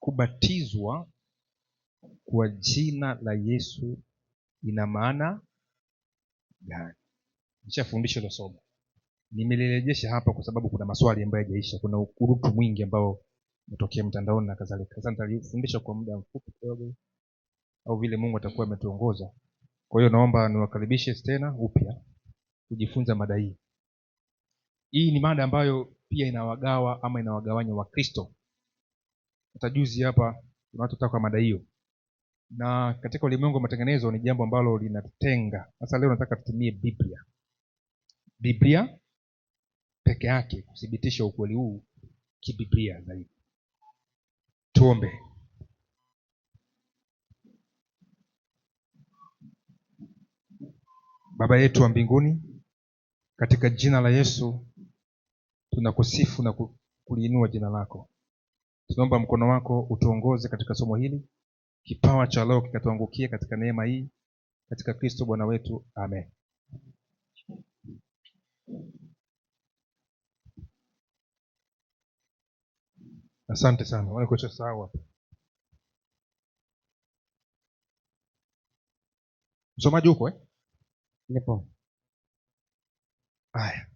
kubatizwa kwa jina la Yesu ina maana gani? Nishafundisha hilo somo. Nimelirejesha hapa kwa sababu kuna maswali ambayo hayajaisha. Kuna ukurutu mwingi ambao umetokea mtandaoni na kadhalika. Sasa nitalifundisha kwa muda mfupi kidogo au vile Mungu atakuwa ametuongoza. Kwa hiyo naomba niwakaribishe tena upya kujifunza mada hii. Hii ni mada ambayo pia inawagawa ama inawagawanya Wakristo. Hata juzi hapa kuna watu kutoka mada hiyo. Na katika ulimwengu wa matengenezo ni jambo ambalo linatutenga. Sasa leo nataka tutumie Biblia. Biblia peke yake kuthibitisha ukweli huu kibiblia zaidi. Tuombe. Baba yetu wa mbinguni, katika jina la Yesu tunakusifu na kuliinua jina lako. Tunaomba mkono wako utuongoze katika somo hili. Kipawa cha leo kikatuangukie katika neema hii, katika Kristo Bwana wetu. Amen. Asante sana. Wale kocha sawa. Msomaji huko Nipo. Haya.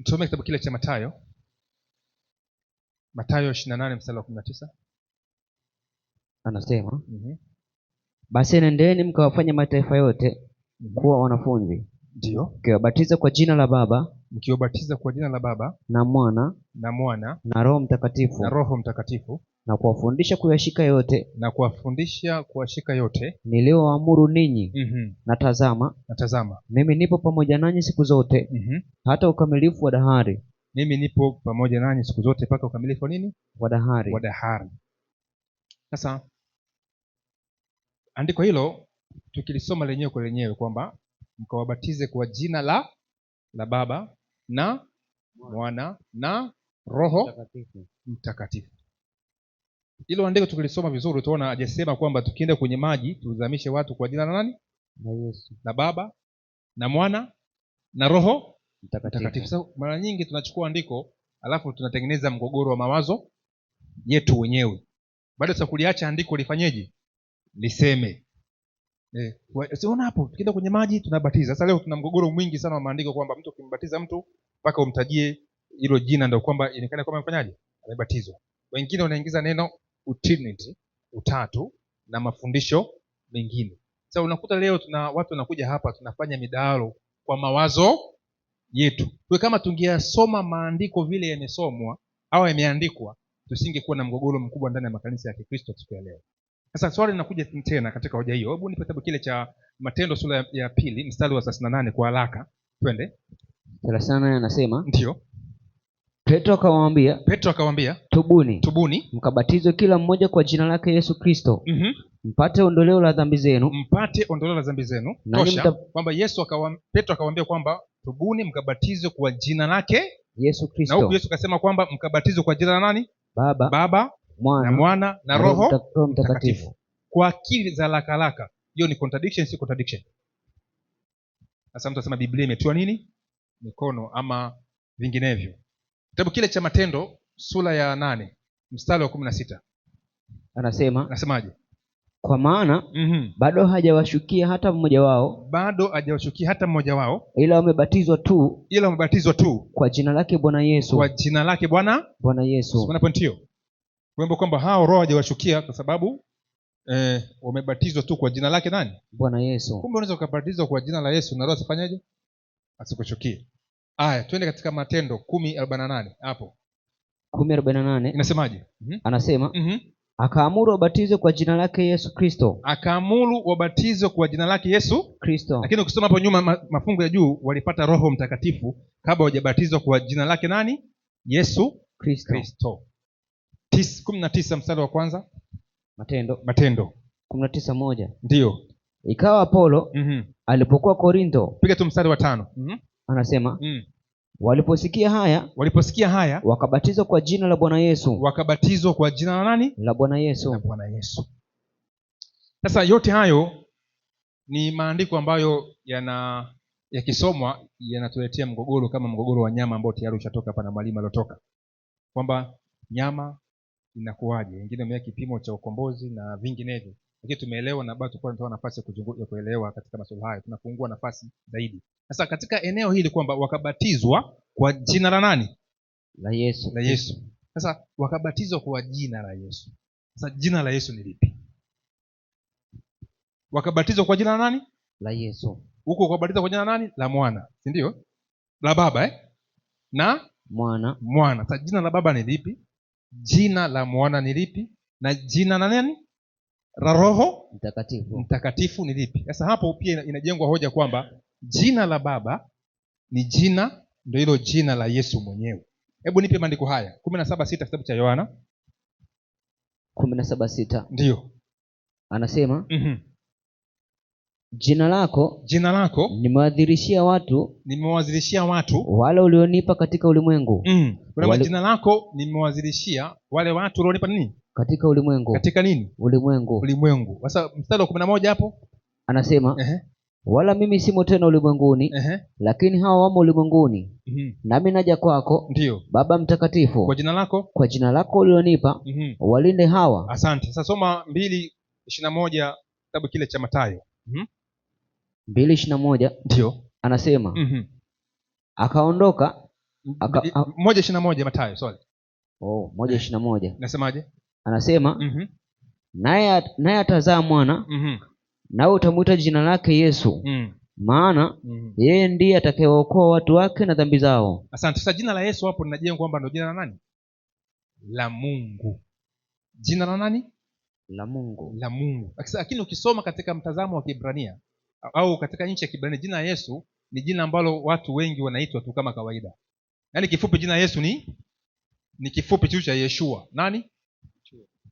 Tusome kitabu kile cha Mathayo. Mathayo 28 mstari wa 19. Anasema, Basi nendeni mkawafanye mataifa yote kuwa wanafunzi. Ndio. Mkiwabatiza kwa jina la Baba, mkiwabatiza kwa jina la Baba na Mwana na Roho Mtakatifu, na kuwafundisha kuyashika yote niliyowaamuru ninyi. Na tazama, mimi nipo pamoja nanyi siku zote hata ukamilifu wa dahari. Mimi nipo pamoja nanyi siku zote mpaka ukamilifu wa nini? Wa dahari. Sasa andiko hilo tukilisoma lenyewe kwa lenyewe kwamba mkawabatize kwa jina la Baba na Mwana na Roho Mtakatifu. Hilo andiko tukilisoma vizuri utaona hajasema kwamba tukienda kwenye maji tuzamishe watu kwa jina la nani? La Yesu. La Baba na Mwana na Roho Mtakatifu. Sasa mara nyingi tunachukua andiko alafu tunatengeneza mgogoro wa mawazo yetu wenyewe. Baada ya kuliacha andiko lifanyeje? Liseme. Unaona hapo tukienda kwenye maji tunabatiza. Sasa leo tuna mgogoro mwingi sana wa maandiko kwamba mtu ukimbatiza mtu mpaka umtajie hilo jina ndio kwamba inaonekana kama amefanyaje? Amebatizwa. Wengine wanaingiza neno Trinity, utatu na mafundisho mengine. Sasa unakuta leo tuna watu wanakuja hapa tunafanya midahalo kwa mawazo yetu. Kwa kama tungeasoma maandiko vile yamesomwa au yameandikwa, tusingekuwa na mgogoro mkubwa ndani ya makanisa ya Kikristo siku ya leo. Sasa swali linakuja tena katika hoja hiyo. Hebu nipe kitabu kile cha Matendo sura ya 2 mstari wa 38 kwa haraka. Twende. 38 anasema, ndio. Petro akamwambia, tubuni, mkabatizwe kila mmoja kwa jina lake Yesu Kristo, mpate ondoleo la dhambi zenu. Tosha kwamba Petro akamwambia kwamba tubuni mkabatizwe kwa jina lake Yesu Kristo. Na huko Yesu akasema kwamba mkabatizwe kwa jina la nani? Baba na Mwana na Roho Mtakatifu. Kwa akili za haraka hiyo ni contradiction, si contradiction? Sasa mtu anasema Biblia imetiwa nini? Mikono ama vinginevyo. Kitabu kile cha Matendo sura ya 8 mstari wa 16. Anasemaje? Kwa maana bado hajawashukia hata mmoja wao, ila wamebatizwa tu kwa jina lake Bwana Yesu. Bwana Yesu. Kuna point hiyo. Kwamba hao roho hajawashukia kwa sababu wamebatizwa tu kwa jina lake nani? Bwana Yesu. Kumbe unaweza kubatizwa kwa jina la Yesu na roho asifanyaje? Asikushukie. Haya, twende katika Matendo 10:48 hapo. 10:48 inasemaje? Anasema, akaamuru wabatizwe kwa jina lake Yesu Kristo. Lakini ukisoma hapo nyuma mafungu ya juu walipata Roho Mtakatifu kabla hawajabatizwa kwa jina lake nani? Yesu Kristo. 19 mstari wa kwanza. Matendo 19:1. Ndio. Ikawa Apolo alipokuwa Korintho. Piga tu mstari wa 5. Anasema, waliposikia haya wakabatizwa kwa jina la Bwana Yesu. Wakabatizwa kwa jina la nani? La Bwana Yesu. La Bwana Yesu. Sasa yote hayo ni maandiko ambayo yakisomwa yanatuletea mgogoro kama mgogoro wa nyama ambao tayari ushatoka hapa na mwalimu aliotoka, kwamba nyama inakuwaje, wengine wameweka kipimo cha ukombozi na vinginevyo, lakini tumeelewa na bado tulikuwa tunatoa nafasi ya kuelewa katika masuala hayo, tunafungua nafasi zaidi. Sasa katika eneo hili kwamba wakabatizwa kwa jina la nani? La Yesu. Sasa wakabatizwa kwa jina la Yesu. Sasa jina la Yesu ni lipi? Wakabatizwa kwa jina la nani? La Yesu. Huko wakabatizwa kwa jina la nani? La Mwana, si ndio? La Baba na Mwana. Sasa jina la Baba ni lipi? Jina la Mwana ni lipi? Na jina la nani? La Roho Mtakatifu ni lipi? Sasa hapo pia inajengwa hoja kwamba jina la Baba ni jina, ndio hilo jina la Yesu mwenyewe. Hebu nipe maandiko haya 17:6 kitabu cha Yohana 17:6. Ndio anasema Jina lako nimewadhirishia watu wale ulionipa katika ulimwengu. Jina lako nimewadhirishia wale watu ulionipa nini? Katika ulimwengu. Katika nini? Ulimwengu. Sasa mstari wa 11 hapo anasema wala mimi simo tena ulimwenguni, lakini hawa wamo ulimwenguni, nami naja kwako. Ndio. Baba Mtakatifu, kwa jina lako ulionipa, walinde hawa. Asante. Sasa soma 2:21 kitabu kile cha Mathayo. 2:21. Ndio. Anasema akaondoka 1:21 Mathayo, sorry. 1:21. Nasemaje? Anasema naye atazaa mwana, nawe utamwita jina lake Yesu, maana yeye ndiye atakayewaokoa watu wake na dhambi zao. Asante. Sasa jina la Yesu hapo ninajengwa kwamba ndio jina la nani? La Mungu. Jina la nani? La Mungu. Lakini ukisoma katika mtazamo wa Kiebrania au katika nchi ya Kiebrania, jina la Yesu ni jina ambalo watu wengi wanaitwa tu kama kawaida. Yaani kifupi jina la Yesu ni kifupi tu cha Yeshua. Nani?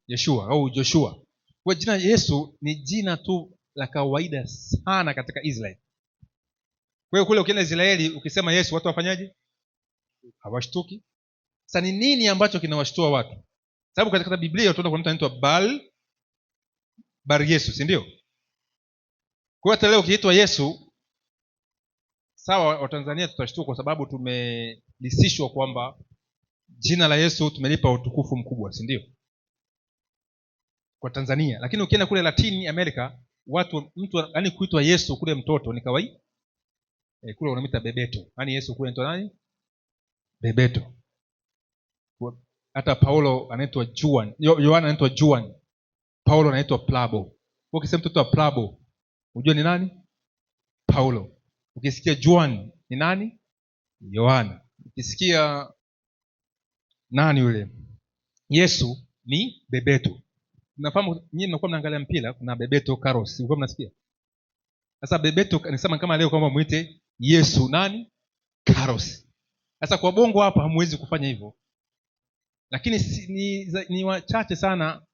Yeshua au Joshua. Kwa jina Yesu ni jina tu la kawaida sana katika Israeli. Kwa hiyo kule ukienda Israeli ukisema Yesu watu wafanyaje? Hawashtuki. Sasa ni nini ambacho kinawashtua watu? Sababu katika Biblia tunaona kuna mtu anaitwa Bar Yesu, si ndio? Kwa hata leo ukiitwa Yesu, sawa, Watanzania tutashtuka kwa sababu tumelisishwa kwamba jina la Yesu tumelipa utukufu mkubwa, si ndio? Kwa Tanzania. Lakini ukienda kule Latin America, mtu yani kuitwa Yesu kule mtoto ni kawaida. Kule wanamuita Bebeto. Yaani Yesu kule anaitwa nani? Bebeto. Hata Paulo anaitwa Juan. Yohana anaitwa Juan. Paulo anaitwa Plabo. Ukisema mtoto wa Plabo, unajua ni nani? Paulo. Ukisikia Juan ni nani? Yohana. Ukisikia nani yule? Yesu ni Bebeto. Unafahamu nyinyi mnakuwa mnaangalia mpira, kuna Bebeto Carlos. Ulikuwa mnasikia? Sasa Bebeto nisema kama leo kwamba muite Yesu nani? Carlos. Sasa kwa bongo hapa hamwezi kufanya hivyo. Lakini ni wachache sana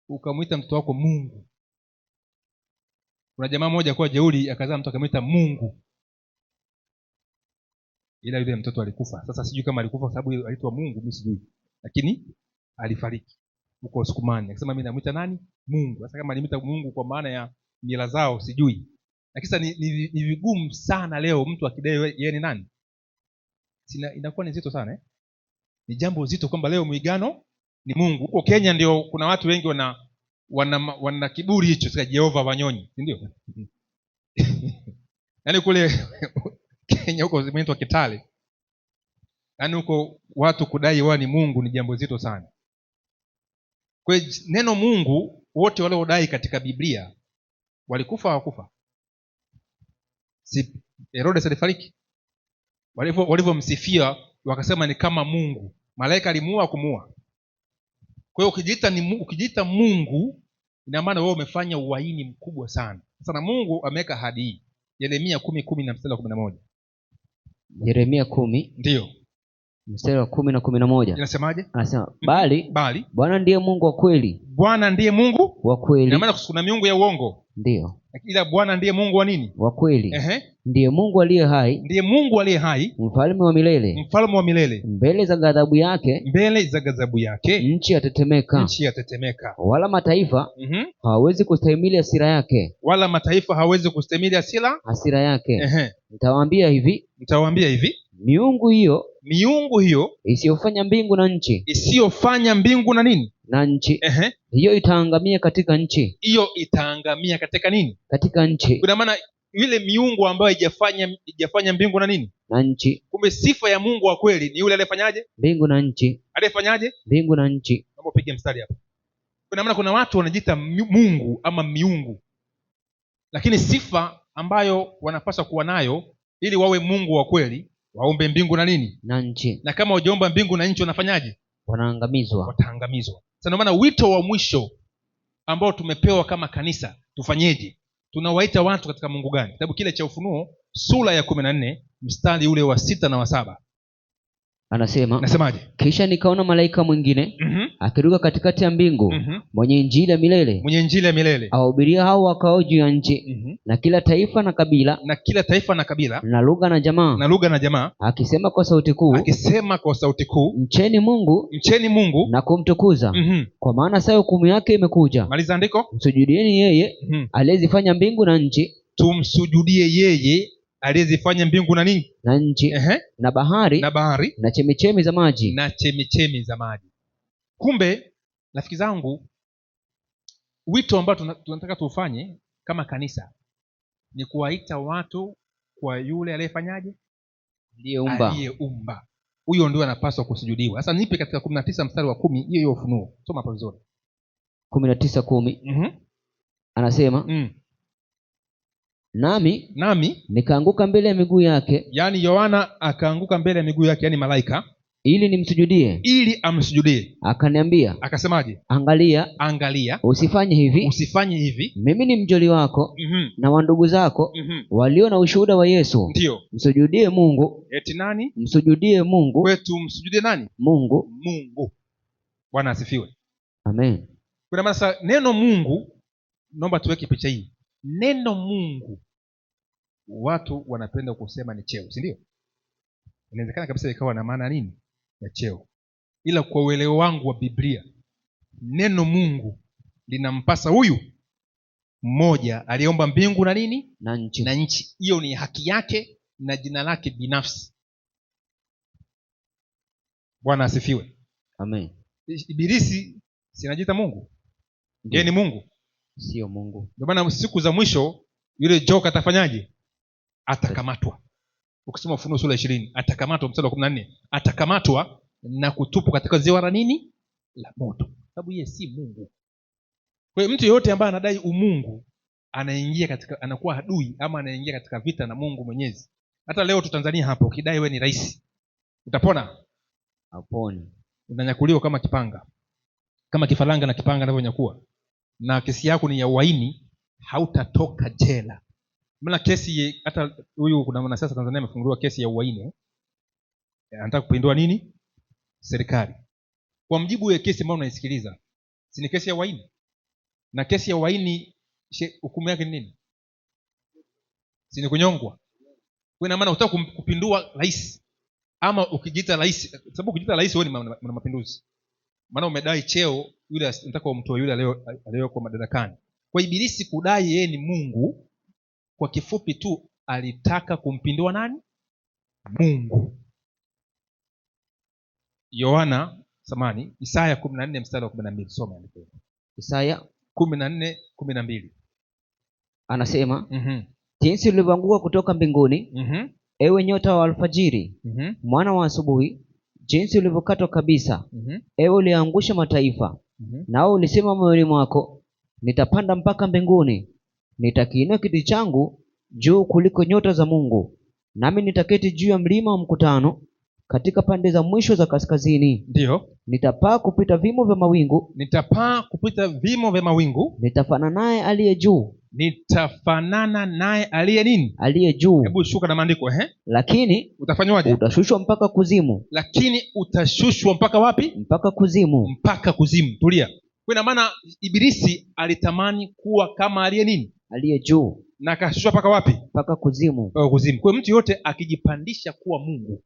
ukamuita mtoto wako Mungu. Kuna jamaa mmoja kwa jeuri akazaa mtoto akamuita Mungu. Ila yule mtoto alikufa. Sasa sijui kama alikufa kwa sababu aliitwa Mungu, mimi sijui. Lakini alifariki huko Sukumani. Akasema mimi namuita nani? Mungu. Sasa kama alimuita Mungu kwa maana ya mila zao sijui. Lakini sasa ni vigumu sana leo mtu akidai yeye ni nani? Inakuwa ni zito sana Ni jambo zito kwamba leo muigano ni Mungu. Huko Kenya ndio kuna watu wengi wana kiburi hicho, sika Jehova Wanyonyi, si ndio? Yaani kule Kenya huko zimeitwa Kitale. Yaani huko watu kudai wao ni Mungu ni jambo zito sana. Kwa hiyo neno Mungu wote waliodai katika Biblia walikufa hawakufa? Si Herodes alifariki? Walivyomsifia wakasema ni kama Mungu. Malaika alimuua kumuua. Kwa hiyo ukijiita Mungu ina maana wewe umefanya uhaini mkubwa sana. Sasa na Mungu ameweka ahadi hii. Yeremia 10:10 na mstari wa 11. Yeremia 10. Ndio. Mstari wa 10 na 11. Inasemaje? Anasema bali Bwana ndiye Mungu wa kweli. Bwana ndiye Mungu wa kweli. Ina maana kuna miungu ya uongo. Ndio. ila Bwana ndiye Mungu wa nini? Wa kweli. Ndiye Mungu aliye hai. Ndiye Mungu aliye hai. Mfalme wa milele. Mfalme wa milele. Mbele za ghadhabu yake. Mbele za ghadhabu yake nchi yatetemeka. Nchi yatetemeka. Wala mataifa hawawezi kustahimili hasira yake. Wala mataifa hawawezi kustahimili hasira yake. Nitawaambia hivi. Miungu hiyo isiyofanya mbingu na nchi. Isiyofanya mbingu na nini? Na nchi. Hiyo itaangamia katika nchi. Hiyo itaangamia katika nini? Katika nchi. Kuna maana yule miungu ambayo haijafanya mbingu na nini? Na nchi. Kumbe sifa ya Mungu wa kweli ni yule aliyefanyaje? Mbingu na nchi. Aliyefanyaje? Mbingu na nchi. Naomba upige mstari hapo. Kuna maana kuna watu wanajiita Mungu ama miungu, lakini sifa ambayo wanapaswa kuwa nayo ili wawe Mungu wa kweli, waombe mbingu na nini? Na nchi. Na kama wajaomba mbingu na nchi wanafanyaje? Wanaangamizwa. Wataangamizwa. Sasa ndio maana wito wa mwisho ambao tumepewa kama kanisa tufanyeje? Tunawaita watu katika Mungu gani? Kitabu kile cha Ufunuo sura ya 14 mstari ule wa 6 na wa 7. Nasemaje? Kisha nikaona malaika mwingine akiruka katikati ya mbingu, mwenye injili ya milele, awahubiria hao wakao juu ya nchi, na kila taifa na kabila, na lugha na jamaa, akisema kwa sauti kuu, mcheni Mungu na kumtukuza, kwa maana saa hukumu yake imekuja. Maliza andiko. Msujudieni yeye aliyezifanya mbingu na nchi. Tumsujudie yeye aliyezifanya mbingu na nini? Na nchi. Na bahari na chemichemi za maji. Kumbe rafiki zangu, wito ambao tunataka tuufanye kama kanisa ni kuwaita watu kwa yule aliyefanyaje? Aliyeumba. Huyo ndio anapaswa kusujudiwa. Sasa nipe katika 19 mstari wa 10 hiyo Ufunuo. Soma hapo vizuri. 19:10. Anasema Nami nikaanguka mbele ya miguu yake. Yaani Yohana akaanguka mbele ya miguu yake, yani malaika, ili amsujudie. Akaniambia, akasemaje? Angalia, usifanye hivi. Mimi ni mjoli wako na wa ndugu zako walio na ushuhuda wa Yesu. Ndio. Msujudie Mungu. Eti nani? Msujudie Mungu. Kwetu msujudie nani? Mungu. Bwana asifiwe. Amen. Kuna maana neno Mungu, naomba tuweke picha hii. Neno Mungu watu wanapenda kusema ni cheo, si ndio? Inawezekana kabisa ikawa na maana nini ya cheo, ila kwa uelewa wangu wa Biblia neno Mungu linampasa huyu mmoja aliyeomba mbingu na nini? Na nchi. Hiyo ni haki yake na jina lake binafsi. Bwana asifiwe. Amen. Ibilisi sinajiita Mungu? Yeye ni Mungu? Sio Mungu. Ndio maana siku za mwisho yule joka atafanyaje? Atakamatwa. Ukisoma Ufunuo sura 20, atakamatwa mstari wa 14. Atakamatwa na kutupwa katika ziwa la nini? La moto. Sababu yeye si Mungu. Kwa hiyo mtu yeyote ambaye anadai umungu anakuwa adui ama anaingia katika vita na Mungu Mwenyezi. Hata leo tu Tanzania hapo, ukidai wewe ni rais, utapona? Haponi. Unanyakuliwa kama kipanga. Kama kifaranga na kipanga anavyonyakua. Na kesi yako ni ya uhaini, hautatoka jela. Maana kesi, hata huyu kuna mwanasiasa Tanzania amefunguliwa kesi ya uhaini. Anataka kupindua nini? Serikali. Kwa mjibu ya kesi ambayo unaisikiliza, si ni kesi ya uhaini? Na kesi ya uhaini hukumu yake ni nini? Si ni kunyongwa? Kwa ina maana unataka kupindua rais ama ukijiita rais, sababu ukijiita rais wewe ni mapinduzi. Maana umedai cheo, yule unataka umtoe yule aliyeko madarakani. Kwa Ibilisi kudai yeye ni Mungu, kwa kifupi tu alitaka kumpindua nani? Mungu. Isaya 14 mstari wa 12. Soma hapo. Isaya 14:12. Anasema, jinsi ulivyoanguka kutoka mbinguni, ewe nyota wa alfajiri, mwana wa asubuhi, jinsi ulivyokatwa kabisa, ewe uliangusha mataifa. Nao ulisema moyoni mwako, nitapanda mpaka mbinguni, nitakiinua kiti changu juu kuliko nyota za Mungu, nami nitaketi juu ya mlima wa mkutano katika pande za mwisho za kaskazini. Ndio. Nitapaa kupita vimo vya mawingu. Nitafanana naye aliye nini? Aliye juu. Hebu shuka na maandiko Lakini utafanywaje? Utashushwa mpaka kuzimu. Lakini utashushwa mpaka wapi? Mpaka kuzimu. Tulia. Kwa maana Ibilisi alitamani kuwa kama aliye nini? aliye juu, na akashushwa mpaka wapi? mpaka kuzimu. Mpaka kuzimu. Kwa hiyo mtu yote akijipandisha kuwa Mungu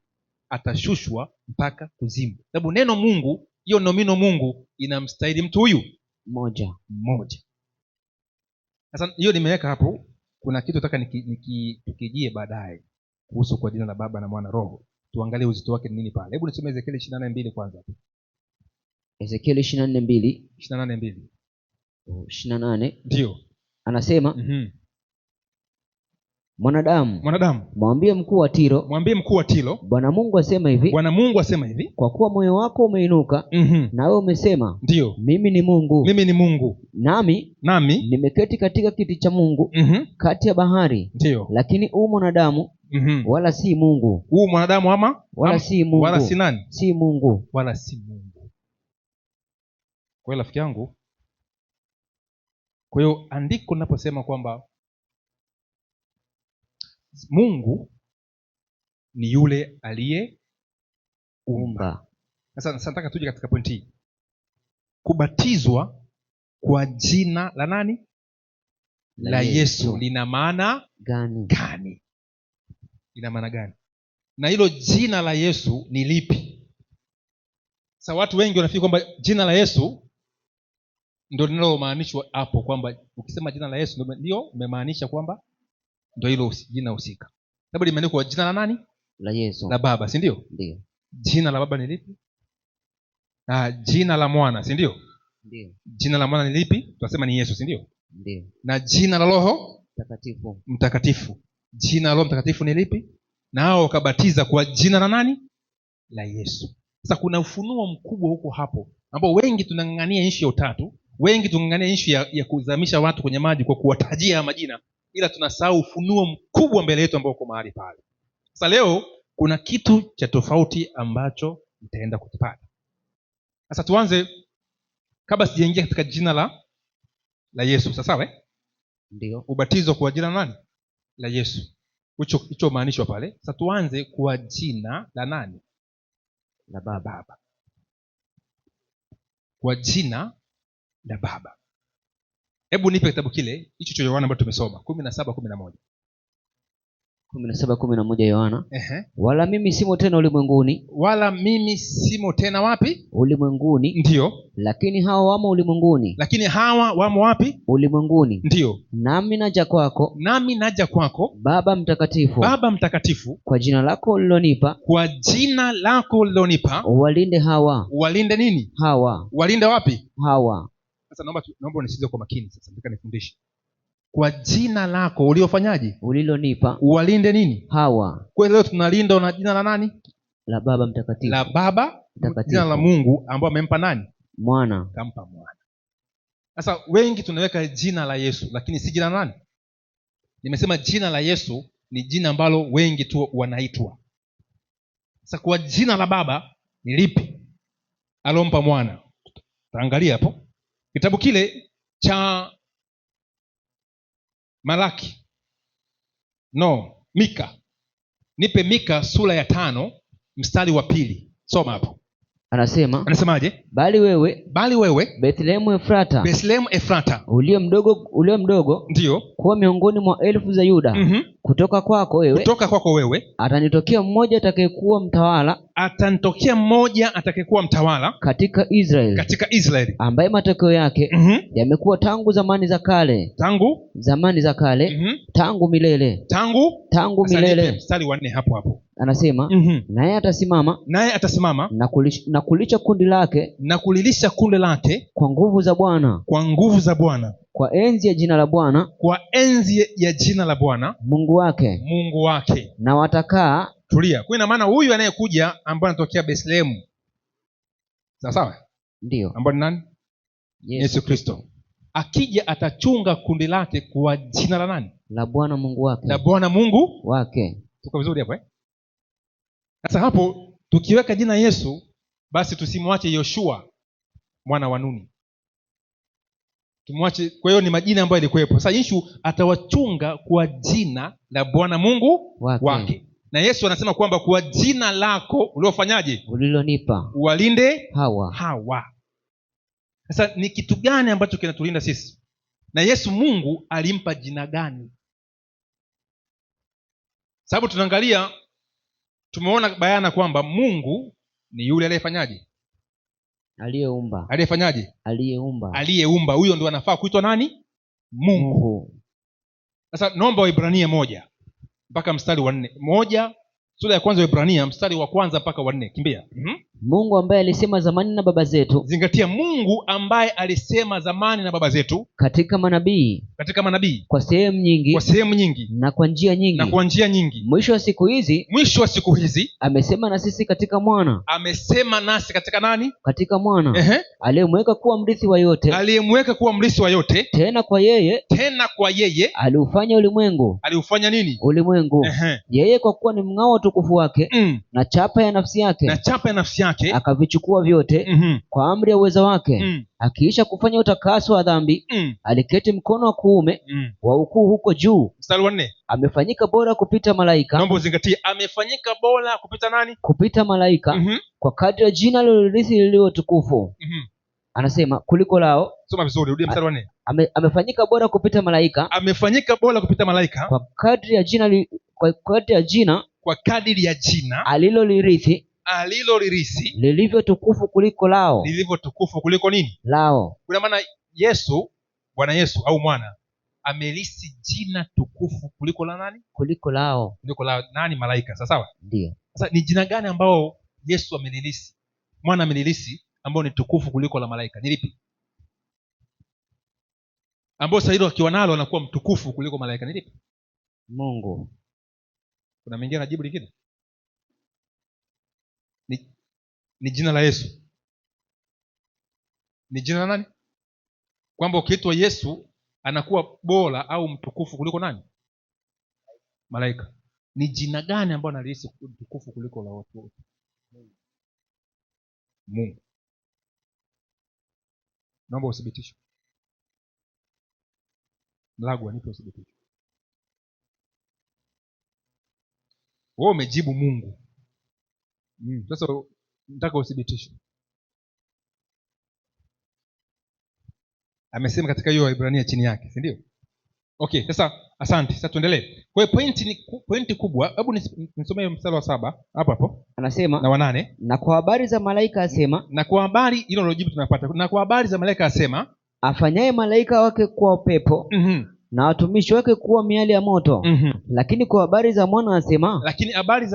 atashushwa mpaka kuzimu, sababu neno Mungu, hiyo nomino Mungu, inamstahili mtu huyu mmoja. Sasa hiyo nimeweka hapo. Kuna kitu nataka tukijie baadaye kuhusu kwa jina la Baba na Mwana Roho, tuangalie uzito wake ni nini pale. Hebu nisome Ezekieli 24:2 kwanza. Ezekieli 24:2. 28:2. 28. Ndio. Anasema, Mwanadamu, mwambie mkuu wa Tiro, Bwana Mungu asema hivi, kwa kuwa moyo wako umeinuka, nawe umesema, ndio, mimi ni Mungu, nami nimeketi katika kiti cha Mungu kati ya bahari, ndio, lakini huu mwanadamu wala si Mungu. Huu mwanadamu wala si Mungu. Wala si nani? Si Mungu. Wala si Mungu. Kwa hiyo rafiki yangu, kwa hiyo andiko linaposema kwamba Mungu ni yule aliyeumba. Sasa nataka tuje katika pointi hii. Kubatizwa kwa jina la nani? La Yesu. Lina maana gani? Lina maana gani? Na hilo jina la Yesu ni lipi? Sasa watu wengi wanafikiri kwamba jina la Yesu ndio linalomaanishwa hapo, kwamba ukisema jina la Yesu ndio umemaanisha kwamba ndio hilo jina husika. Sababu limeandikwa jina la nani? La Yesu. La Baba, si ndio? Ndio. Jina la Baba ni lipi? Jina la Mwana, si ndio? Ndio. Jina la Mwana ni lipi? Tunasema ni Yesu, si ndio? Ndio. Na jina la Roho Mtakatifu. Jina la Roho Mtakatifu ni lipi? Na hao wakabatiza kwa jina la nani? La Yesu. Sasa kuna ufunuo mkubwa huko hapo, ambao wengi tunang'ang'ania issue ya utatu, wengi tunang'ang'ania issue ya kuzamisha watu kwenye maji kwa kuwatajia majina, ila tunasahau ufunuo mkubwa mbele yetu ambao uko mahali pale. Sasa leo kuna kitu cha tofauti ambacho mtaenda kukipata. Sasa tuanze, kabla sijaingia katika jina la Yesu. Sasa sawa? Ndio. Ubatizo kwa jina la nani? La Yesu. Hicho maanishwa pale. Sasa tuanze kwa jina la nani? La Baba. Kwa jina la Baba. Hebu nipe kitabu kile hicho cha Yohana ambacho tumesoma 17:11. 17:11 Yohana. Wala mimi simo tena ulimwenguni. Wala mimi simo tena wapi? Ulimwenguni. Ndio. Lakini hawa wamo ulimwenguni. Lakini hawa wamo wapi? Ulimwenguni. Ndio. Nami naja kwako. Baba mtakatifu. Kwa jina lako ulilonipa. Uwalinde hawa. Uwalinde nini? Hawa. Uwalinde wapi? Hawa. Sasa naomba unisikize kwa makini sasa, nataka nifundishe. Kwa jina lako uliofanyaje? Ulilonipa. Uwalinde nini? Hawa. Kwa leo tunalinda na jina la nani? La Baba Mtakatifu. La Baba Mtakatifu. Jina la Mungu ambao amempa nani? Mwana. Kampa Mwana. Sasa wengi tunaweka jina la Yesu, lakini si jina la nani? Nimesema jina la Yesu ni jina ambalo wengi tu wanaitwa. Sasa kwa jina la Baba ni lipi alompa Mwana? Taangalia hapo kitabu kile cha Mika. Nipe Mika sura ya 5 mstari wa 2. Soma hapo. Anasemaje? Bali wewe Bethlehemu Efrata ulio mdogo ndio kuwa miongoni mwa elfu za Yuda. Kutoka kwako wewe atanitokea mmoja atakayekuwa mtawala katika Israeli, ambaye matokeo yake yamekuwa tangu zamani za kale, tangu milele. Mstari wa 4 hapo. Anasema naye atasimama na kulilisha kundi lake kwa nguvu za Bwana, kwa enzi ya jina la Bwana Mungu wake, na watakaa. Tulia. Kwa ina maana huyu anayekuja ambaye anatokea Bethlehemu, sawa? Ndio. Ambaye ni nani? Yesu Kristo. Akija atachunga kundi lake kwa jina la nani? La Bwana Mungu wake. Tuko vizuri hapo eh? Sasa hapo tukiweka jina Yesu, basi tusimwache Yoshua mwana wa Nuni. Tumwache. Kwa hiyo ni majina ambayo yalikuwepo. Sasa Yesu atawachunga kwa jina la Bwana Mungu wake. Na Yesu anasema kwamba kwa jina lako uliofanyaje? Ulilonipa. Uwalinde hawa. Sasa ni kitu gani ambacho kinatulinda sisi? na Yesu Mungu alimpa jina gani? Sababu tunaangalia, tumeona bayana kwamba Mungu ni yule aliyefanyaje? Aliyefanyaje? Aliyeumba. Huyo ndo anafaa kuitwa nani? Mungu. Sasa naomba Waebrania 1 mpaka mstari wa 4. 1 sura ya kwanza Waebrania mstari wa kwanza mpaka wa 4. Kimbia. Mungu ambaye alisema zamani na baba zetu. Zingatia, Mungu ambaye alisema zamani na baba zetu katika manabii kwa sehemu nyingi na kwa njia nyingi, mwisho wa siku hizi amesema na sisi katika mwana. Amesema nasi katika nani? Katika mwana. Aliyemweka kuwa mrithi wa yote. Tena kwa yeye aliufanya ulimwengu. Aliufanya nini? Ulimwengu. Yeye kwa kuwa ni mng'ao wa utukufu wake na chapa ya nafsi yake akavichukua vyote kwa amri ya uweza wake. Akiisha kufanya utakaso wa dhambi aliketi mkono wa kuume wa ukuu huko juu. Mstari wa 4. Amefanyika bora kupita malaika. Naomba uzingatie, amefanyika bora kupita nani? Kupita malaika. Kwa kadri ya jina lililorithi lililo tukufu. Anasema kuliko lao. Soma vizuri, rudia mstari wa 4. Amefanyika bora kupita malaika. Amefanyika bora kupita malaika kwa kadri ya jina alilolirithi lilivyo tukufu kuliko lao. Lilivyo tukufu kuliko nini? Lao. Kuna maana Bwana Yesu au mwana amelisi jina tukufu kuliko la nani? Kuliko lao. Nani? Malaika. Sawa? Ndio. Sasa ni jina gani ambao Yesu amelilisi, mwana amelilisi, ambao ni tukufu kuliko la malaika? Ni lipi? Ambao sasa hilo akiwa nalo anakuwa mtukufu kuliko malaika, ni lipi? Mungu. Kuna mwingine anajibu lingine? Ni jina la Yesu. Ni jina la nani? Kwamba ukiitwa Yesu anakuwa bora au mtukufu kuliko nani? Malaika. Ni jina gani ambalo analihisi mtukufu kuliko la watu wote? Mungu. Naomba uthibitisho. Mlagwa, nipe uthibitisho. Wewe umejibu Mungu. Sasa nataka uthibitisho. Amesema katika hiyo Waebrania chini yake, si ndio? Okay, sasa asante. Sasa tuendelee. Kwa hiyo pointi kubwa, hebu nisomee mstari wa 7 hapo. Anasema na wa 8. Na kwa habari za malaika asema. Na kwa habari hilo ndio jibu tunapata. Na kwa habari za malaika asema, afanyaye malaika wake kuwa upepo na watumishi wake kuwa miali ya moto. Lakini kwa habari za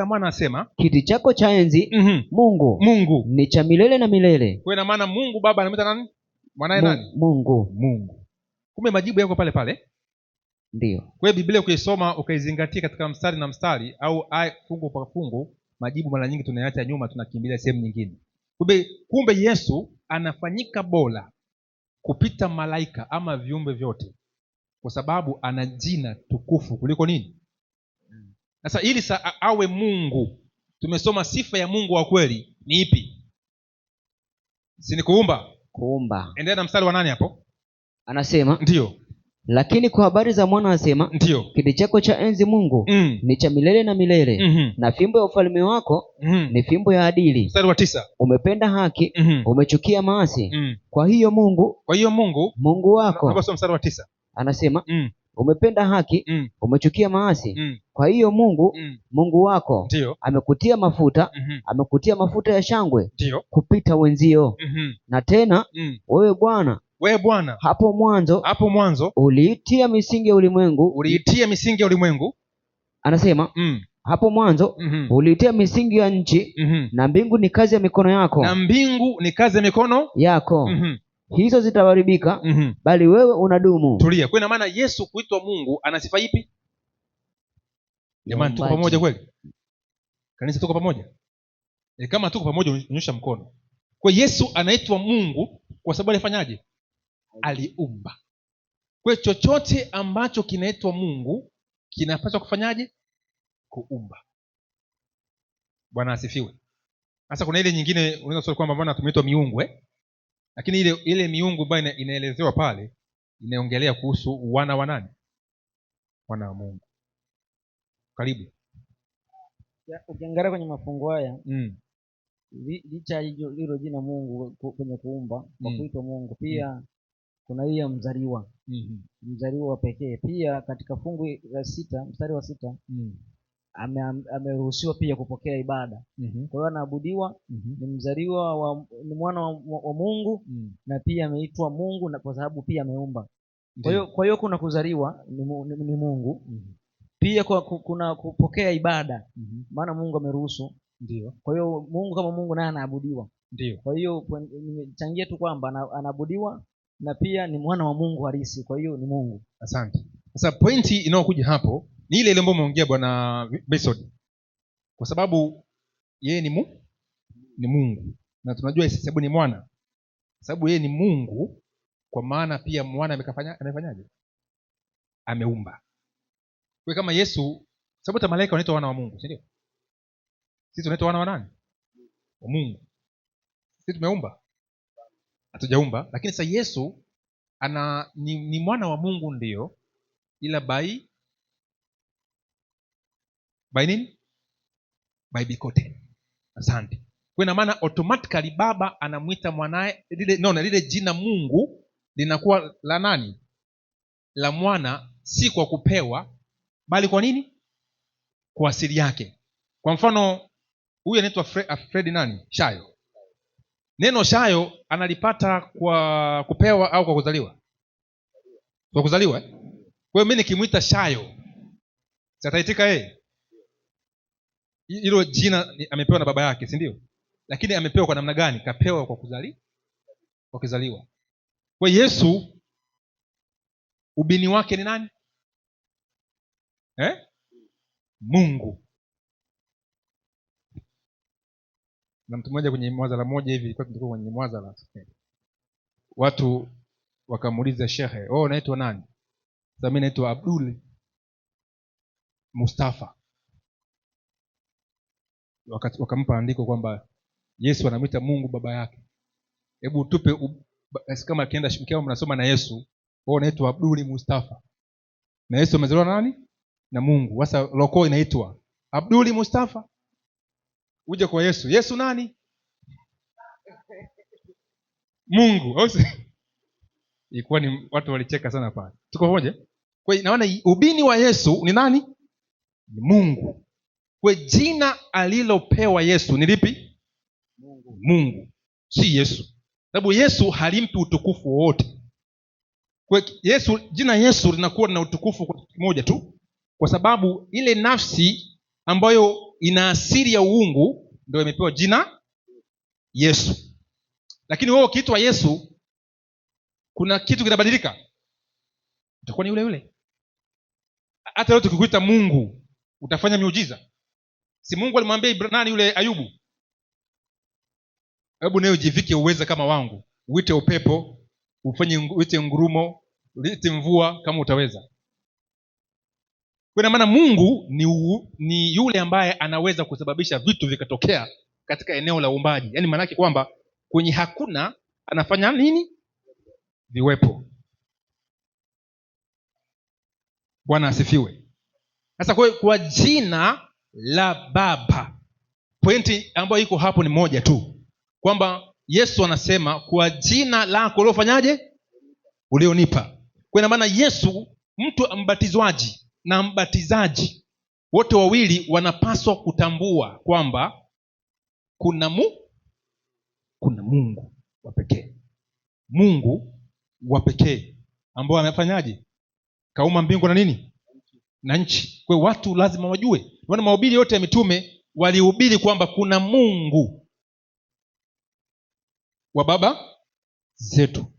mwana asema, kiti chako cha enzi Mungu ni cha milele na milele. Kwa ina maana Mungu Baba anamwita nani? Mwanae nani? Mungu. Kumbe majibu yako pale pale. Ndio. Kwa hiyo Biblia ukisoma ukaizingatia katika mstari na mstari au fungu kwa fungu, majibu mara nyingi tunayaacha nyuma, tunakimbilia sehemu nyingine. Kumbe Yesu anafanyika bora kupita malaika ama viumbe vyote kwa sababu ana jina tukufu kuliko nini? Sasa ili awe Mungu, tumesoma sifa ya Mungu wa kweli ni ipi? Si ni kuumba? Endelea na mstari wa 8 hapo. Anasema ndio. Lakini kwa habari za mwana asema, ndio, kiti chako cha enzi Mungu ni cha milele na milele, na fimbo ya ufalme wako ni fimbo ya adili. Mstari wa 9. Umependa haki, umechukia maasi. Kwa hiyo Mungu wako. Hapo mstari wa 9. Anasema umependa haki, umechukia maasi. Kwa hiyo Mungu wako amekutia mafuta ya shangwe kupita wenzio. Na tena wewe Bwana hapo mwanzo uliitia misingi ya ulimwengu. Anasema hapo mwanzo uliitia misingi ya nchi, na mbingu ni kazi ya mikono yako. Hizo zitaharibika, bali wewe unadumu. Tulia. Kwa ina maana Yesu kuitwa Mungu ana sifa ipi? Jamani, tuko pamoja kweli? Kanisa tuko pamoja? Kama tuko pamoja unyosha mkono. Kwa Yesu anaitwa Mungu kwa sababu alifanyaje? Aliumba. Kwa chochote ambacho kinaitwa Mungu kinapaswa kufanyaje? Kuumba. Bwana asifiwe. Sasa kuna ile nyingine unaweza kusema kwamba mbona tumeitwa miungu Lakini ile miungu ambayo inaelezewa pale inaongelea kuhusu wana wa nani? Wana wa Mungu. Karibu. Ukiangalia kwenye mafungu haya licha hilo jina Mungu kwenye kuumba kwa kuitwa Mungu, pia kuna hiyo mzaliwa. mzaliwa wa pekee. Pia katika fungu la 6 mstari wa 6 ameruhusiwa pia kupokea ibada. Kwa hiyo anaabudiwa, ni mzaliwa ni mwana wa Mungu, na pia ameitwa Mungu na kwa sababu pia ameumba. Kwa hiyo kuna kuzaliwa ni Mungu. Pia kuna kupokea ibada, maana Mungu ameruhusu. Ndio. Kwa hiyo Mungu kama Mungu naye anaabudiwa. Ndio. Kwa hiyo nimechangia tu kwamba anaabudiwa na pia ni mwana wa Mungu halisi, kwa hiyo ni Mungu. Asante. Sasa pointi inayokuja hapo ni ile ambayo umeongea Bwana Besod, kwa sababu yeye ni Mungu na tunajua sababu ni mwana, sababu yeye ni Mungu, kwa maana pia mwana amefanyaje? Ameumba. Kwa kama Yesu, sababu hata malaika wanaitwa wana wa Mungu, si ndio? Sisi tunaitwa wana wa nani? Wa Mungu. Sisi tumeumba? Hatujaumba. Lakini sasa Yesu ni mwana wa Mungu ndio, ila by nini? By bikote. Asante. Kwa ina maana automatically baba anamuita mwanae lile jina Mungu linakuwa la nani? La mwana, si kwa kupewa bali kwa nini? Kwa asili yake. Kwa mfano huyu anaitwa Fred nani? Shayo. Neno Shayo analipata kwa kupewa au kwa kuzaliwa? Kwa kuzaliwa. Kwa hiyo mimi nikimuita Shayo, sitaitika yeye? Hilo jina amepewa na baba yake, si ndio? Lakini amepewa kwa namna gani? Kapewa kwa kuzaliwa. Kwa Yesu ubini wake ni nani? Mungu. Na mtu mmoja kwenye mwazala moja hivi, ilikuwa tulikuwa kwenye mwazala, watu wakamuuliza shehe, unaitwa nani? Sasa mimi naitwa Abdul Mustafa. Wakampa andiko kwamba Yesu anamwita Mungu baba yake. Hebu tupe kama akienda mkao mnasoma na Yesu, unaitwa Abdul Mustafa. Na Yesu amezaliwa na nani? Na Mungu. Sasa loko inaitwa Abdul Mustafa. Uje kwa Yesu. Yesu nani? Mungu. Ilikuwa ni watu walicheka sana pale. Tuko pamoja? Kwa hiyo naona ubini wa Yesu ni nani? Ni Mungu. Kwa jina alilopewa Yesu ni lipi? Mungu. Si Yesu. Sababu Yesu halimpi utukufu wowote. Kwa Yesu, jina Yesu linakuwa na utukufu kwa kimoja tu, kwa sababu ile nafsi ambayo ina asili ya uungu ndio imepewa jina Yesu. Lakini wewe ukiitwa Yesu, kuna kitu kinabadilika? Utakuwa ni yule yule. Hata leo tukikuita Mungu, utafanya miujiza? Si Mungu alimwambia nani yule Ayubu, hebu nawe jivike uweza kama wangu, uite upepo, uite ngurumo, uite mvua kama utaweza. Kwa maana Mungu ni yule ambaye anaweza kusababisha vitu vikatokea katika eneo la uumbaji. Yaani maana yake kwamba kwenye hakuna anafanya nini? Viwepo. Bwana asifiwe. Sasa kwa jina la Baba, pointi ambayo iko hapo ni moja tu, kwamba Yesu anasema kwa jina lako uliofanyaje? Ulionipa. Kwa maana Yesu, mtu mbatizwaji na mbatizaji wote wawili wanapaswa kutambua kwamba kuna Mungu wa pekee. Mungu wa pekee ambao amefanyaje? Kaumba mbingu na nini? Na nchi. Kwa hiyo watu lazima wajue. Maana mahubiri yote ya mitume walihubiri kwamba kuna Mungu wa baba zetu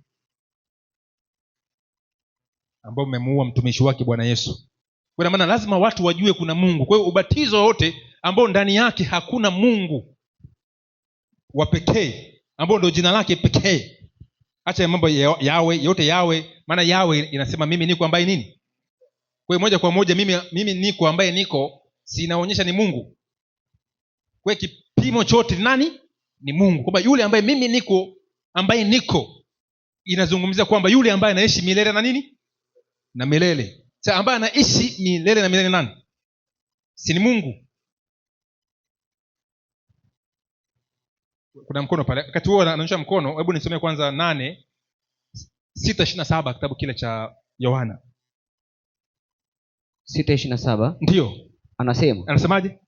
ambao umemuua mtumishi wake Bwana Yesu. Kwa maana lazima watu wajue kuna Mungu. Kwa hiyo ubatizo wote ambao ndani yake hakuna Mungu wa pekee ambao ndio jina lake pekee. Acha mambo yawe yote yawe, maana yawe inasema mimi niko ambaye nini? Kwa hiyo moja kwa moja mimi niko ambaye niko, si inaonyesha ni Mungu. Kwa hiyo kipimo chote nani? Ni Mungu. Kwamba yule ambaye mimi niko ambaye niko inazungumzia kwamba yule ambaye anaishi milele na nini? Na milele. Sasa ambaye anaishi milele na milele nani? Si ni Mungu. Kuna mkono pale. Wakati huo anaonyesha mkono, hebu nisomee kwanza 8 6:27 kitabu kile cha Yohana 6:27 ndiyo anasemaje?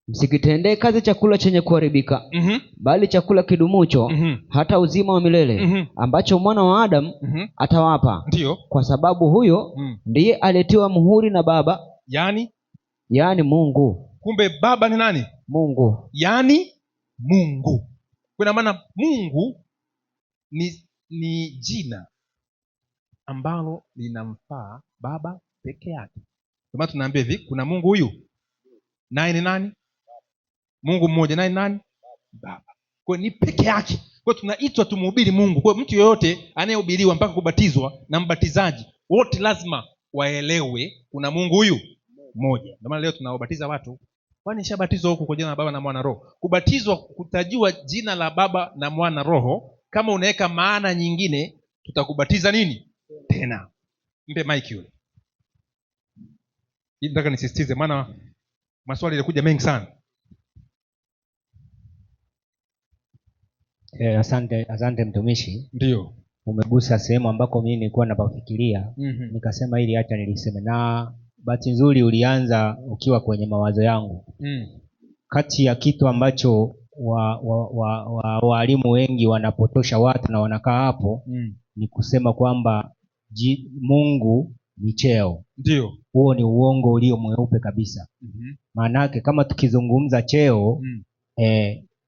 msikitendee kazi chakula chenye kuharibika, bali chakula kidumucho hata uzima wa milele, ambacho mwana wa Adamu atawapa. Ndiyo. Kwa sababu huyo ndiye aletiwa muhuri na Baba, yaani Mungu. Kumbe Baba ni nani? Mungu. Yaani Mungu. Kwa maana Mungu ni jina ambalo linamfaa Baba peke yake. Kwa maana tunaambia hivi, kuna Mungu huyu naye ni nani? Mungu mmoja naye nani? Baba. Kwa ni peke yake. Kwa tunaitwa tumhubiri Mungu. Kwa mtu yeyote anayehubiriwa mpaka kubatizwa na mbatizaji, wote lazima waelewe kuna Mungu huyu mmoja. Ndio maana leo tunawabatiza watu. Kwani nishabatizwa huku kwa jina la Baba na Mwana Roho. Kubatizwa kutajua jina la Baba na Mwana Roho, kama unaweka maana nyingine tutakubatiza nini? Tena. Mpe mic yule. Hii nataka nisisitize maana maswali yalikuja mengi sana. Asante mtumishi. Ndio. Umegusa sehemu ambako mimi nilikuwa napafikiria. Nikasema ili acha niliseme, na bahati nzuri ulianza ukiwa kwenye mawazo yangu. Kati ya kitu ambacho walimu wengi wanapotosha watu na wanakaa hapo ni kusema kwamba Mungu ni cheo. Ndio. Huo ni uongo ulio mweupe kabisa. Maana yake kama tukizungumza cheo,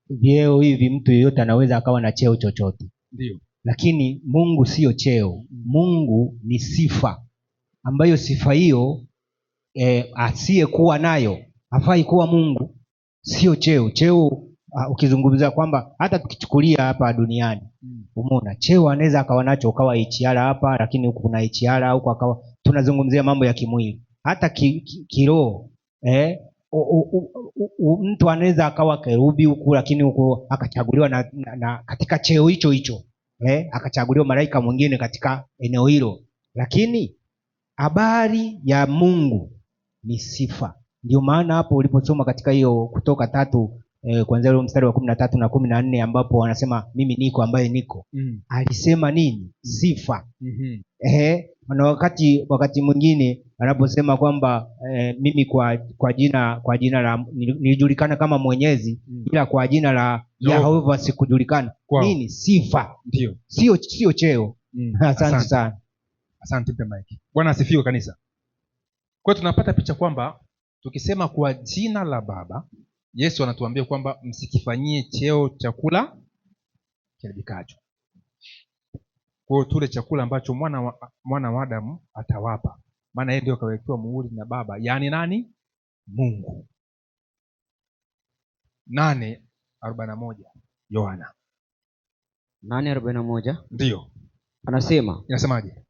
vyeo hivi mtu yeyote anaweza akawa na cheo chochote. Ndio. Lakini Mungu sio cheo. Mungu ni sifa, ambayo sifa hiyo asiyekuwa nayo hafai kuwa Mungu. Sio cheo. Cheo ukizungumza kwamba hata tukichukulia hapa duniani, umeona cheo anaweza akawa nacho, ukawa HR hapa, lakini huku kuna HR, huku akawa tunazungumzia mambo ya kimwili. Hata kiroho mtu anaweza akawa kerubi huku, lakini huku akachaguliwa na katika cheo hicho hicho, akachaguliwa malaika mwingine katika eneo hilo. Lakini habari ya Mungu ni sifa. Ndio maana hapo uliposoma katika hiyo Kutoka 3 kuanzia ule mstari wa 13 na 14 ambapo wanasema mimi niko ambaye niko, alisema nini? Sifa. Na wakati mwingine anaposema kwamba mimi kwa jina la nilijulikana kama Mwenyezi, ila kwa jina la Yehova sikujulikana. Nini? Sifa. Ndio. Sio cheo. Asante sana. Asante mpe Mike. Bwana asifiwe kanisa. Kwa tunapata picha kwamba tukisema kwa jina la Baba, Yesu anatuambia kwamba msikifanyie cheo chakula kiharibikacho. Kwa tule chakula ambacho mwana wa Adamu atawapa. Maana yeye ndio kawekewa muhuri na Baba. Yaani nani? Mungu. 8:41 Yohana. 8:41. Ndio. Inasemaje?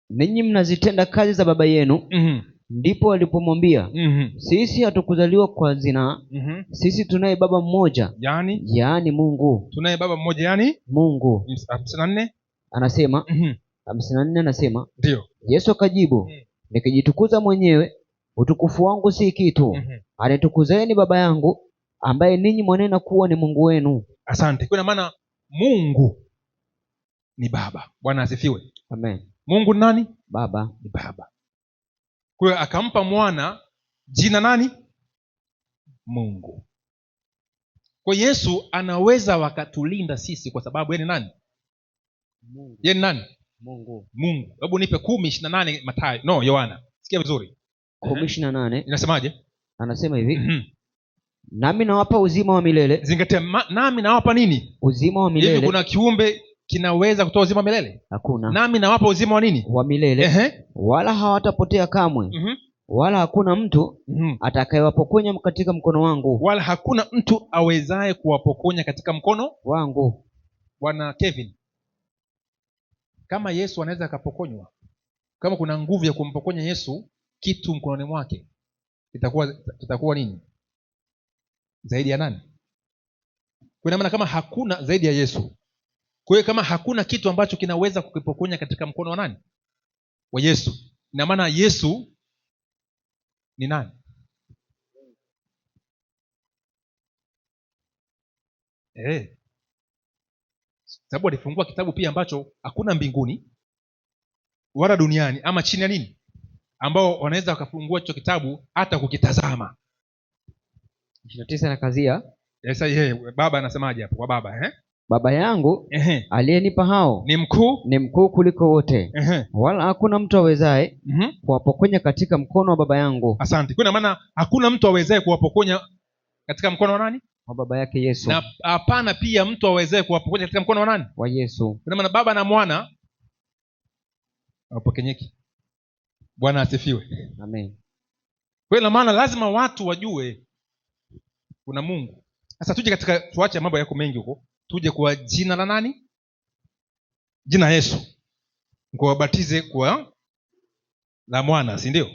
Ninyi mnazitenda kazi za baba yenu. Ndipo walipomwambia, sisi hatukuzaliwa kwa zinaa, sisi tunaye baba mmoja, yaani Mungu. Tunaye baba mmoja yaani Mungu. 54 anasema 54 anasema, ndio. Yesu akajibu, nikijitukuza mwenyewe, utukufu wangu si kitu. Anitukuzeni Baba yangu, ambaye ninyi mwanena kuwa ni Mungu wenu. Asante. Kwa maana Mungu ni Baba. Bwana asifiwe. Amen. Mungu ni nani? Baba. Ni Baba. Kwa hiyo akampa mwana jina nani? Mungu. Kwa Yesu anaweza wakatulinda sisi kwa sababu yeye ni nani? Mungu. Yeye ni nani? Mungu. Mungu. Hebu nipe 10:28 Mathayo. No, Yohana. Sikia vizuri. 10:28. Inasemaje? Anasema hivi. Nami nawapa uzima wa milele. Zingatia, nami nawapa nini? Uzima wa milele. Hivi kuna kiumbe kinaweza kutoa uzima wa milele? Hakuna. Nami nawapa uzima wa nini? Wa milele. Wala hawatapotea kamwe. Wala hakuna mtu atakayewapokonya katika mkono wangu. Wala hakuna mtu awezaye kuwapokonya katika mkono wangu. Bwana Kevin, kama Yesu anaweza akapokonywa, kama kuna nguvu ya kumpokonya Yesu kitu mkononi mwake, itakuwa nini zaidi ya nani? Kwa maana kama hakuna zaidi ya Yesu, kwa hiyo kama hakuna kitu ambacho kinaweza kukipokonya katika mkono wa nani? Wa Yesu. Ina maana Yesu ni nani? Sababu alifungua kitabu pia ambacho hakuna mbinguni, wala duniani ama chini ya nini, ambao wanaweza wakafungua hicho kitabu hata kukitazama. 29 na kazia. Sasa yeye baba anasemaje hapo kwa baba Baba yangu aliyenipa hao ni mkuu kuliko wote, wala hakuna mtu awezaye kuwapokonya katika mkono wa baba yangu. Asante. Kwa maana hakuna mtu awezaye kuwapokonya katika mkono wa nani? Wa baba yake Yesu. Na hapana pia mtu awezaye kuwapokonya katika mkono wa nani? Wa Yesu. Kwa maana baba na mwana hawapokenyeki. Bwana asifiwe. Amen. Kwa maana lazima watu wajue kuna Mungu. Sasa tuje katika, tuache mambo yako mengi huko, tuje kwa jina la nani? Jina Yesu. Mkawabatize kwa la mwana, si ndio?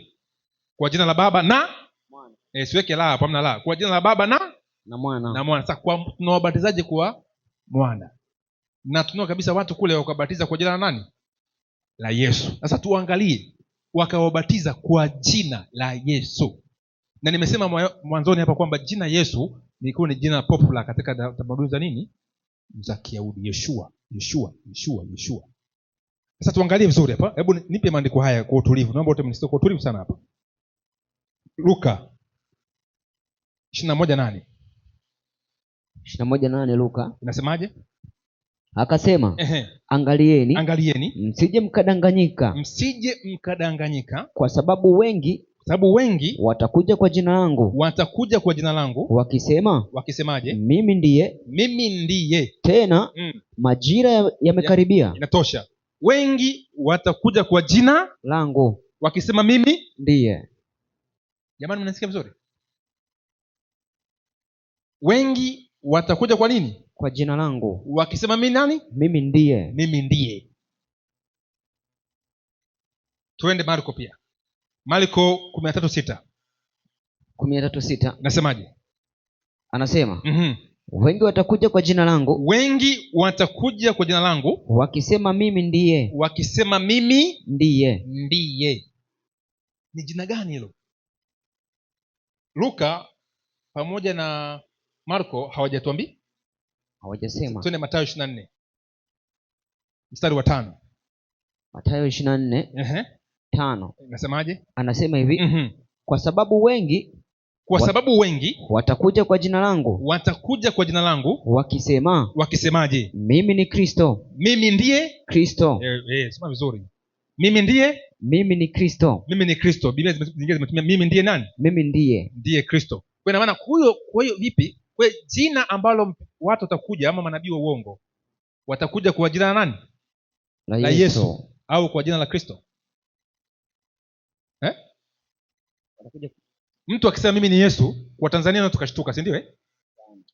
Kwa jina la baba na mwana. Siweke la hapo, hamna la. Kwa jina la baba na mwana. Na mwana. Sasa kwa tunawabatizaje kwa mwana? Na tunao kabisa watu kule wakabatiza kwa jina la nani? La Yesu. Sasa tuangalie wakawabatiza kwa jina la Yesu. Na nimesema mwanzoni hapa kwamba jina Yesu ni jina popular katika tamaduni za nini? Za Kiyahudi. Yeshua. Sasa tuangalie vizuri hapa. Hebu nipe maandiko haya kwa utulivu. Naomba wote mnisikie kwa utulivu sana hapa. Luka 21:8. 21:8 Luka. Inasemaje? Akasema, angalieni msije mkadanganyika, kwa sababu wengi watakuja kwa jina langu, wakisemaje? Mimi ndiye. Tena majira yamekaribia. Inatosha. Wengi watakuja kwa jina langu wakisema mimi ndiye. Jamani, mnasikia vizuri? Wengi watakuja kwa nini? Kwa jina langu wakisema mimi nani? Mimi ndiye. Tuende Marko pia. Marko 13:6. Nasemaje? Anasema wengi watakuja kwa jina langu, wakisema mimi ndiye. Ni jina gani hilo? Luka pamoja na Marko hawajatuambia, hawajasema. Twende Mathayo 24 mstari wa 5. Mathayo 24:5. Nasemaje? Anasema hivi, kwa sababu wengi watakuja kwa jina langu, wakisemaje? Mimi ni Kristo. Mimi ndiye Kristo. Sema vizuri. Mimi ni Kristo. Biblia zingine zimetumia mimi ndiye nani? Mimi ndiye Kristo. Kwa maana kwa hiyo vipi? Kwa jina ambalo watu watakuja ama manabii wa uongo watakuja kwa jina la nani? La Yesu au kwa jina la Kristo? Mtu akisema mimi ni Yesu kwa Tanzania na tukashtuka, si ndio?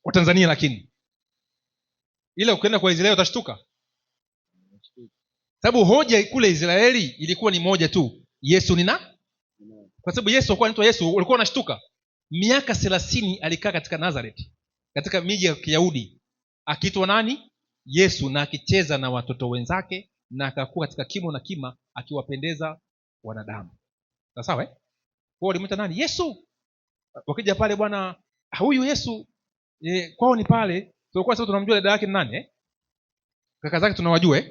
Kwa Tanzania, lakini ile ukienda kwa Israeli utashtuka. Sababu hoja kule Israeli ilikuwa ni moja tu, Yesu ni kwa sababu Yesu alikuwa anaitwa Yesu, ulikuwa unashtuka. Miaka 30 alikaa katika Nazareth, katika miji ya Kiyahudi, akiitwa nani? Yesu, na akicheza na watoto wenzake, na akakuwa katika kimo na kima akiwapendeza wanadamu. Sawa wao walimuita nani? Yesu. Wakija pale, bwana huyu Yesu kwao ni pale, kwa sababu tunamjua dada yake ni nani kaka zake tunawajua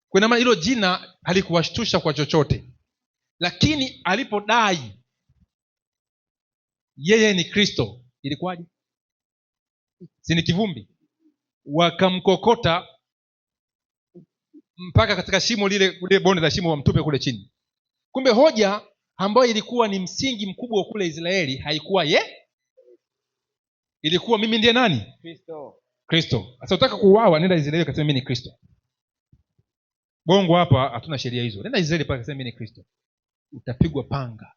Kwa maana hilo jina halikuwashtusha kwa chochote, lakini alipodai yeye ni Kristo, ilikuwaje? Si ni kivumbi? Wakamkokota mpaka katika shimo lile bonde la shimo, wamtupe kule chini. Kumbe hoja ambayo ilikuwa ni msingi mkubwa kule Israeli haikuwa ilikuwa mimi ndiye nani? Kristo. Sasa utaka kuuawa, nenda Israeli kasema mimi ni Kristo. Bongo hapa hatuna sheria hizo. Nenda Israeli pale kasema mimi ni Kristo, utapigwa panga.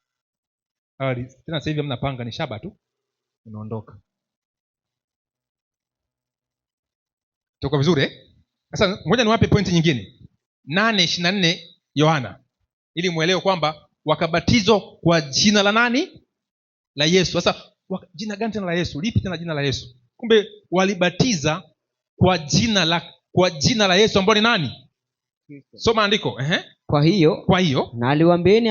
Tena sasa hivi hamna panga, ni shaba tu, unaondoka. Tuko vizuri Sasa ngoja niwape pointi nyingine. 8:24 Yohana, ili muelewe kwamba wakabatizwa kwa jina la nani? La Yesu. Sasa jina gani tena la Yesu? Lipi tena jina la Yesu? Kumbe walibatiza kwa jina la Yesu ambao ni nani? Soma andiko. Kwa hiyo na aliwaambieni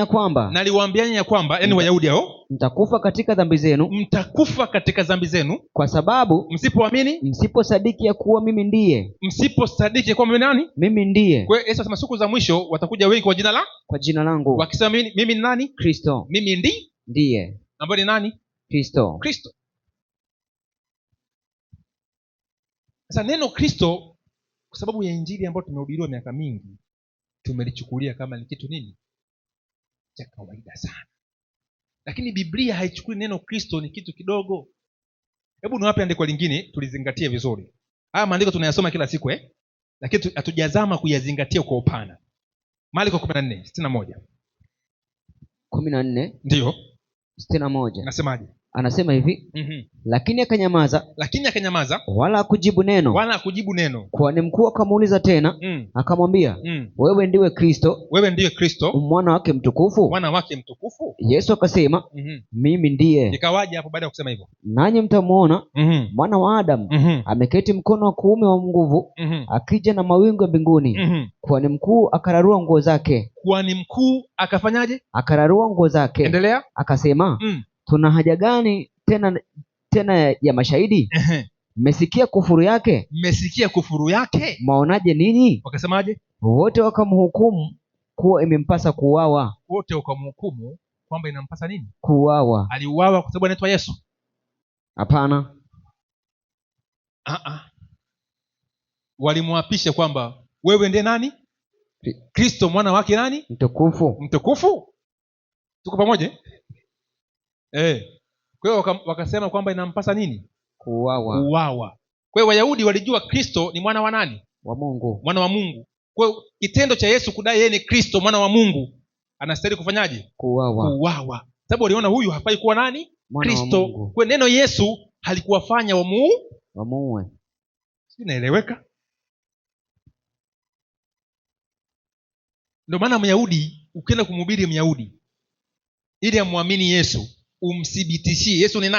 ya kwamba yani Wayahudi hao mtakufa katika dhambi zenu, mtakufa katika dhambi zenu, kwa sababu msipoamini, msiposadiki ya kuwa mimi ndiye. msiposadiki kwa mimi nani? Mimi ndiye. Kwa hiyo Yesu anasema siku za mwisho watakuja wengi kwa jina langu, wakisema mimi ni nani? Kristo. Mimi ndiye ambaye ni nani? Kristo. Sasa neno Kristo, kwa sababu ya injili ambayo tumehubiriwa miaka mingi, tumelichukulia kama ni kitu nini cha kawaida sana, lakini Biblia haichukui neno Kristo ni kitu kidogo. Hebu niwape andiko lingine tulizingatie vizuri. Haya maandiko tunayasoma kila siku lakini hatujazama kuyazingatia kwa upana. Marko 14 ndio 61 nasemaje? Anasema hivi, lakini akanyamaza, wala hakujibu neno. Kwani mkuu akamuuliza tena, akamwambia, wewe ndiwe Kristo, mwana wake mtukufu? Yesu akasema, mimi ndiye. Ikawaje hapo baada ya kusema hivyo? Nanyi mtamuona mwana wa Adamu ameketi mkono wa kuume wa nguvu, akija na mawingu ya mbinguni. Kwani mkuu akararua nguo zake. Kwani mkuu akafanyaje? Akararua nguo zake. Endelea. Akasema, tuna haja gani tena ya mashahidi? Mmesikia kufuru yake, mwaonaje ninyi? Wakasemaje? Wote wakamhukumu kuwa imempasa kuuawa. Wote wakamhukumu kwamba inampasa nini? Kuuawa. Aliuawa kwa sababu anaitwa Yesu? Hapana. Walimwapisha kwamba wewe ndiye nani? Kristo, mwana wake nani? Mtukufu. Tuko pamoja? Kwa hiyo wakasema kwamba inampasa nini? Kuuawa. Kwa hiyo Wayahudi walijua Kristo ni mwana wa nani? Mwana wa Mungu. Kwa hiyo kitendo cha Yesu kudai yeye ni Kristo mwana wa Mungu, anastahili kufanyaje? Kuuawa. Sababu waliona huyu hafai kuwa nani? Kristo. Kwa neno Yesu halikuwafanya wamuue. Inaeleweka? Ndio maana Myahudi, ukienda kumhubiri Myahudi ili amwamini Yesu, umthibitishie Yesu ni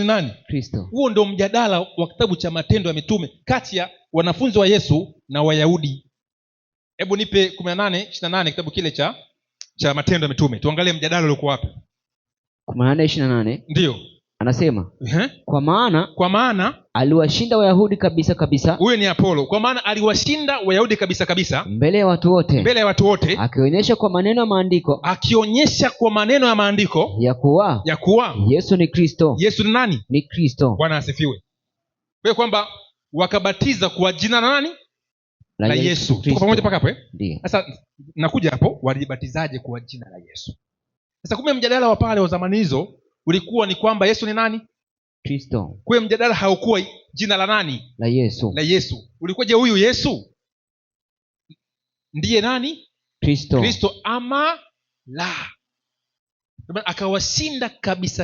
nani? Kristo. Huo ndio mjadala wa kitabu cha Matendo ya Mitume kati ya wanafunzi wa Yesu na Wayahudi. Hebu nipe 18:28 kitabu kile cha Matendo ya Mitume, tuangalie mjadala uliokuwa wapi. 18:28 ndio anasema, kwa maana aliwashinda Wayahudi kabisa. Huyo ni Apolo. Kwa maana aliwashinda Wayahudi kabisa mbele ya watu wote, akionyesha kwa maneno ya maandiko ya kuwa Yesu ni Kristo. Yesu ni nani? Ni Kristo. Bwana asifiwe. Kwa kwamba wakabatiza kwa jina la nani? La Yesu. Tuko pamoja mpaka hapo? Ndiyo. Sasa nakuja hapo, walibatizaje kwa jina la Yesu? Sasa kumbe mjadala wa pale wa zamani hizo ulikuwa ni kwamba Yesu ni nani? Kristo. Kwa mjadala haukuwa jina la nani? La Yesu. Ulikuwa je, huyu Yesu ndiye nani? Kristo ama la? Akawashinda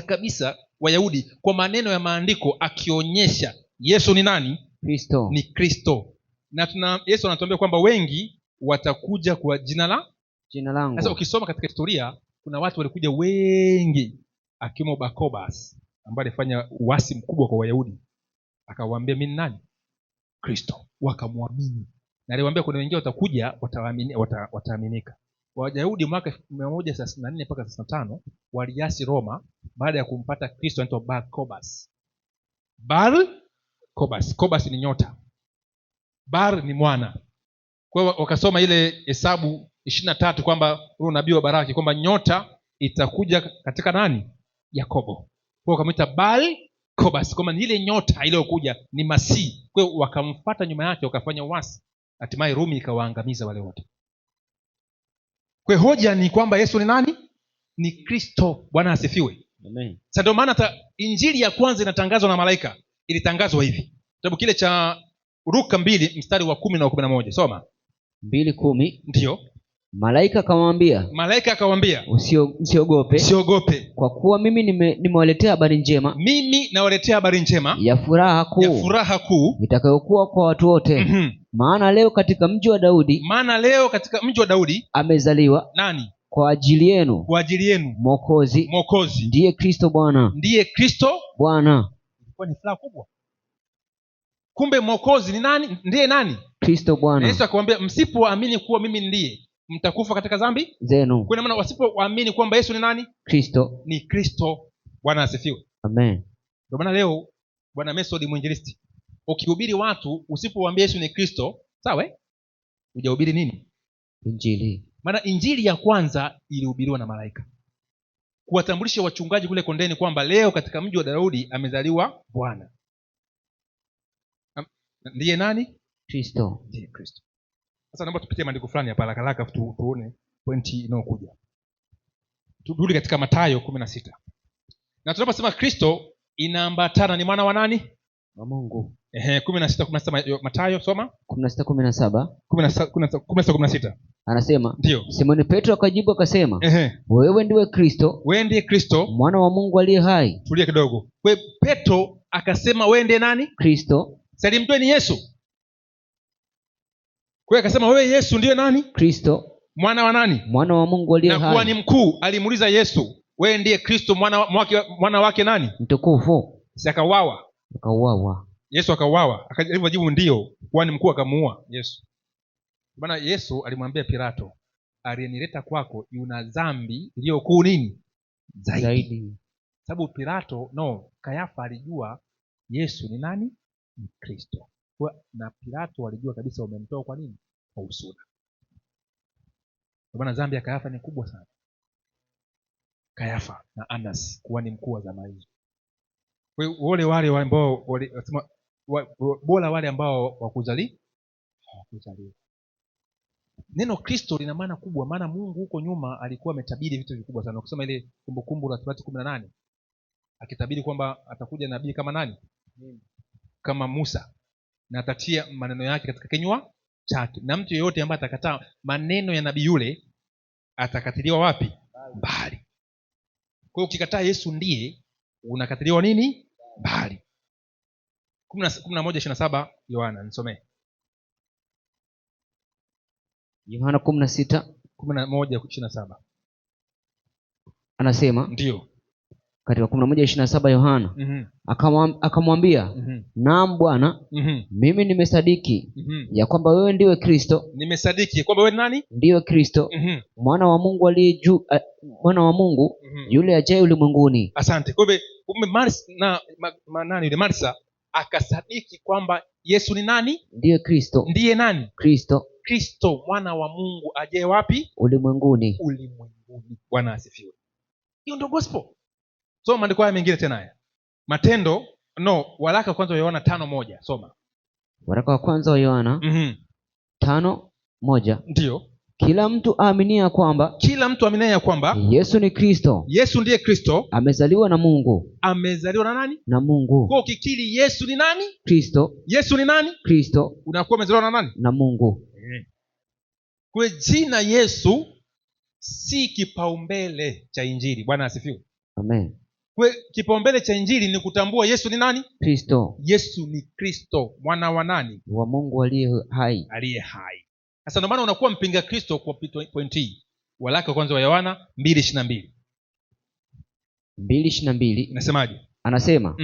kabisa Wayahudi kwa maneno ya maandiko, akionyesha Yesu ni nani? Kristo. Ni Kristo. Na Yesu anatuambia kwamba wengi watakuja kwa jina langu. Sasa ukisoma katika historia kuna watu walikuja wengi, akiwemo Barnabas ambaye alifanya uasi mkubwa kwa Wayahudi, akawaambia mimi nani? Kristo. Wakamwamini. Na aliwaambia kuna wengine watakuja wataaminika. Wayahudi mwaka 134 mpaka 35 waliasi Roma baada ya kumpata Kristo anaitwa Barnabas. Barnabas ni nyota. Bar ni mwana. Kwa hiyo wakasoma ile Hesabu 23 kwamba huyo nabii wa baraki kwamba nyota itakuja katika nani? Yakobo. Kwa hiyo wakamwita Barnabas kwamba ni ile nyota iliyokuja ni Masihi. Kwa hiyo wakamfuata nyuma yake, wakafanya uasi, hatimaye Rumi ikawaangamiza wale wote. Kwa hiyo hoja ni kwamba Yesu ni nani? Ni Kristo. Bwana asifiwe. Amen. Sasa ndio maana hata injili ya kwanza inatangazwa na malaika, ilitangazwa hivi. Kitabu kile cha Luka 2 mstari wa 10 na 11. Soma. 2:10. Ndio. Malaika akamwambia, usiogope, kwa kuwa mimi nimewaletea habari njema. Mimi nawaletea habari njema ya furaha kuu itakayokuwa kwa watu wote. Maana leo katika mji wa Daudi amezaliwa nani? Kwa ajili yenu Mwokozi, ndiye Kristo Bwana. Ilikuwa ni furaha kubwa. Kumbe Mwokozi ni nani? Ndiye nani? Kristo Bwana. Yesu akamwambia msipoamini kuwa mimi ndiye, mtakufa katika dhambi zenu. kwa maana wasipoamini kwamba Yesu ni nani? Kristo. Ni Kristo. Bwana asifiwe. Amen. Ndio maana leo Bwana Method mwinjilisti, ukihubiri watu usipowaambia Yesu ni Kristo, sawa? Hujahubiri nini? Injili. Maana injili ya kwanza ilihubiriwa na malaika kuwatambulisha wachungaji kule kondeni kwamba leo katika mji wa Daudi amezaliwa Bwana. Ndiye nani? Kristo. Ndiye Kristo. Sasa naomba tupitie maandiko fulani hapa haraka haraka tuone pointi inayokuja. Turudi katika Mathayo 16. Na tunaposema Kristo inaambatana ni mwana wa nani? Wa Mungu. 16 Mathayo soma. 16:17. Anasema, ndio. Simoni Petro akajibu akasema, wewe ndiwe Kristo. Wewe ndiye Kristo, mwana wa Mungu aliye hai. Tulia kidogo. Kwa Petro akasema wewe ndiye nani? Kristo. Salimtoe ni Yesu. Kwa akasema wewe Yesu ndiye nani? Kristo. Mwana wa nani? Mwana wa Mungu aliye hai. Na kuwa ni mkuu alimuuliza Yesu, wewe ndiye Kristo mwana wake nani? Mtukufu. Si akauawa. Yesu akauawa. Akajibu ndio, kuwa ni mkuu akamuua Yesu. Bwana Yesu alimwambia Pilato, aliyenileta kwako yuna dhambi iliyo kuu nini? Zaidi. Sababu Pilato Kayafa alijua Yesu ni nani? Ni Kristo. Na Pilato walijua kabisa wamemtoa kwa nini? Kwa usura. Bwana dhambi ya Kayafa ni kubwa sana. Kayafa na Anas kuwa ni mkuu wa zama hizo. Kwa hiyo wale ambao walisema bora wale ambao hawakuzaliwa. Neno Kristo lina maana kubwa, maana Mungu huko nyuma alikuwa ametabiri vitu vikubwa sana. Ukisoma ile Kumbukumbu la Torati 18 akitabiri kwamba atakuja nabii kama nani? Kama Musa, na atatia maneno yake katika kinywa chake, na mtu yeyote ambaye atakataa maneno ya nabii yule atakatiliwa wapi? Mbali. Kwa hiyo ukikataa Yesu ndiye unakatiliwa nini? Mbali. 11:27 Yohana nisomee. Yohana 11:27. Anasema, ndio. Katika 11:27 Yohana akamwambia, naam Bwana, mimi nimesadiki ya kwamba wewe ndiwe Kristo. Nimesadiki kwamba wewe nani? Ndiwe Kristo, mwana wa Mungu aliye juu, mwana wa Mungu yule ajaye ulimwenguni. Asante. Kumbe yule Martha akasadiki kwamba Yesu ni nani? Ndiye Kristo. Ndiye nani? Kristo. Kristo mwana wa Mungu ajaye wapi? Ulimwenguni. Bwana asifiwe. Hiyo ndio gospel. Soma maandiko haya mengine tena haya. Waraka wa kwanza wa Yohana 5:1. Soma. Waraka wa kwanza wa Yohana 5:1. Ndio. Kila mtu aaminie ya kwamba Yesu ni Kristo. Yesu ndiye Kristo. Amezaliwa na Mungu. Amezaliwa na nani? Na Mungu. Kwa ukikiri Yesu ni nani? Kristo. Yesu ni nani? Kristo. Unakuwa umezaliwa na nani? Na Mungu. Kwa jina Yesu si kipaumbele cha Injili. Bwana asifiwe. Amen. Kwa kipaumbele cha Injili ni kutambua Yesu ni nani? Kristo. Yesu ni Kristo, mwana wa nani? Wa Mungu aliye hai. Aliye hai. Sasa ndio maana unakuwa mpinga Kristo kwa point hii. Waraka wa kwanza wa Yohana 2:22. 2:22. Inasemaje? Anasema,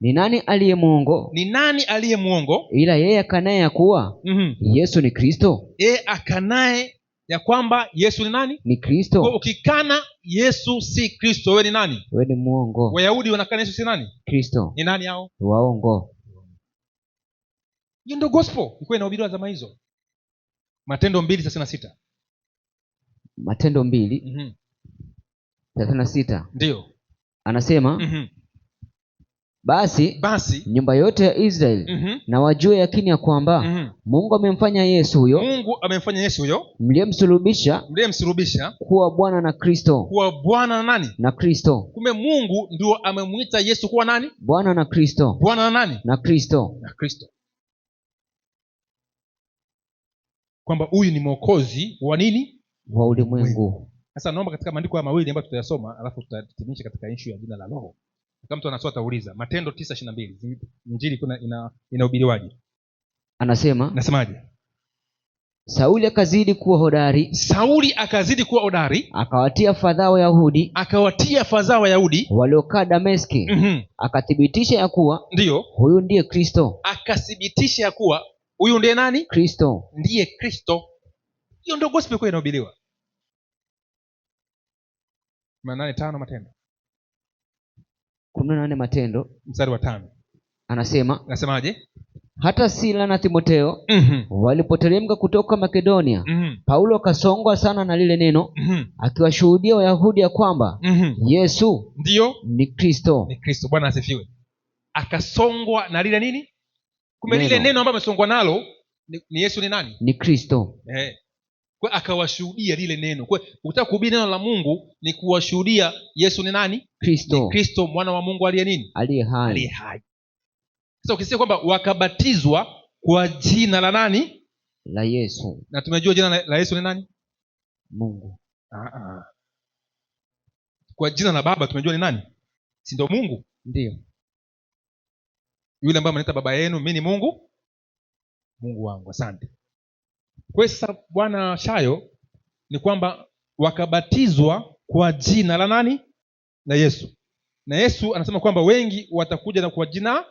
ni nani aliye mwongo? Ni nani aliye mwongo? Ila yeye akanaye ya kuwa Yesu ni Kristo. Akanaye ya kwamba Yesu ni nani? Ni Kristo. Kwa ukikana Yesu si Kristo, wewe ni nani? Wewe ni mwongo. Wayahudi wanakana Yesu si nani? Kristo. Ni nani hao? Waongo. Hiyo ndio gospel ilikuwa inahubiriwa zama hizo. Matendo 2:36. Matendo 2:36. Ndio. Anasema, basi nyumba yote ya Israeli na wajue yakini ya kwamba Mungu amemfanya Yesu huyo mliyemsulubisha kuwa Bwana na Kristo. Kuwa Bwana na nani? Na Kristo. Kumbe Mungu ndio amemwita Yesu kuwa nani? Bwana na Kristo. Bwana na nani? Na Kristo. Na Kristo. Kwamba huyu ni mwokozi wa nini? Wa ulimwengu. Sasa naomba katika maandiko haya mawili ambayo tutayasoma alafu tutatimisha katika issue ya jina la Roho. Kama mtu anasoma atauliza Matendo 9:22. Injili inahubiriwaje? Nasemaje? Sauli akazidi kuwa hodari. Akawatia fadhaa Wayahudi waliokaa Dameski. Akathibitisha ya kuwa ndio huyu ndiye Kristo. Akathibitisha ya kuwa huyu ndiye nani? Kristo. Ndiye Kristo. Hiyo ndio gospel kwa inahubiriwa. 8:5 Matendo 18 Matendo mstari wa 5 anasema, nasemaje? hata Sila na Timotheo walipoteremka kutoka Makedonia, Paulo akasongwa sana na lile neno, akiwashuhudia Wayahudi ya kwamba Yesu ndio ni Kristo. Ni Kristo. Bwana asifiwe. Akasongwa na lile nini? Kumbe lile neno ambalo amesongwa nalo ni Yesu ni nani? Ni Kristo. Kwa akawashuhudia lile neno. Kwa ukitaka kuhubiri neno la Mungu ni kuwashuhudia Yesu ni nani? Kristo. Ni Kristo, mwana wa Mungu aliye nini? Aliye hai. Aliye hai. Sasa ukisema kwamba wakabatizwa kwa jina la nani? La Yesu. Na tumejua jina la Yesu ni nani? Mungu. Kwa jina la Baba tumejua ni nani? Si ndio Mungu? Ndio. Yule ambaye anaita baba yenu, mimi ni Mungu, Mungu wangu. Asante. Kwa sasa Bwana Shayo ni kwamba wakabatizwa kwa jina la nani? La Yesu. Na Yesu anasema kwamba wengi watakuja na kwa jina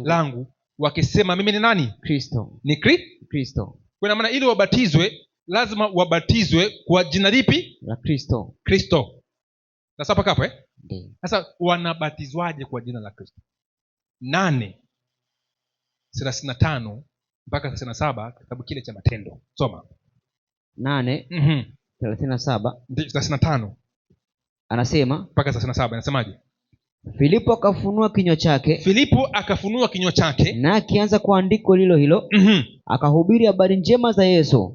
langu wakisema mimi ni nani? Kristo. Ni Kristo. Kwa maana ili wabatizwe lazima wabatizwe kwa jina lipi? La Kristo. Kristo. Sasa hapa kapo Ndiyo. Sasa wanabatizwaje kwa jina la Kristo? 8:35 mpaka 37 kitabu kile cha Matendo. Soma. 8:37 35 anasema mpaka 37 anasemaje? Filipo akafunua kinywa chake, na akianza kwa andiko lilo hilo, akahubiri habari njema za Yesu.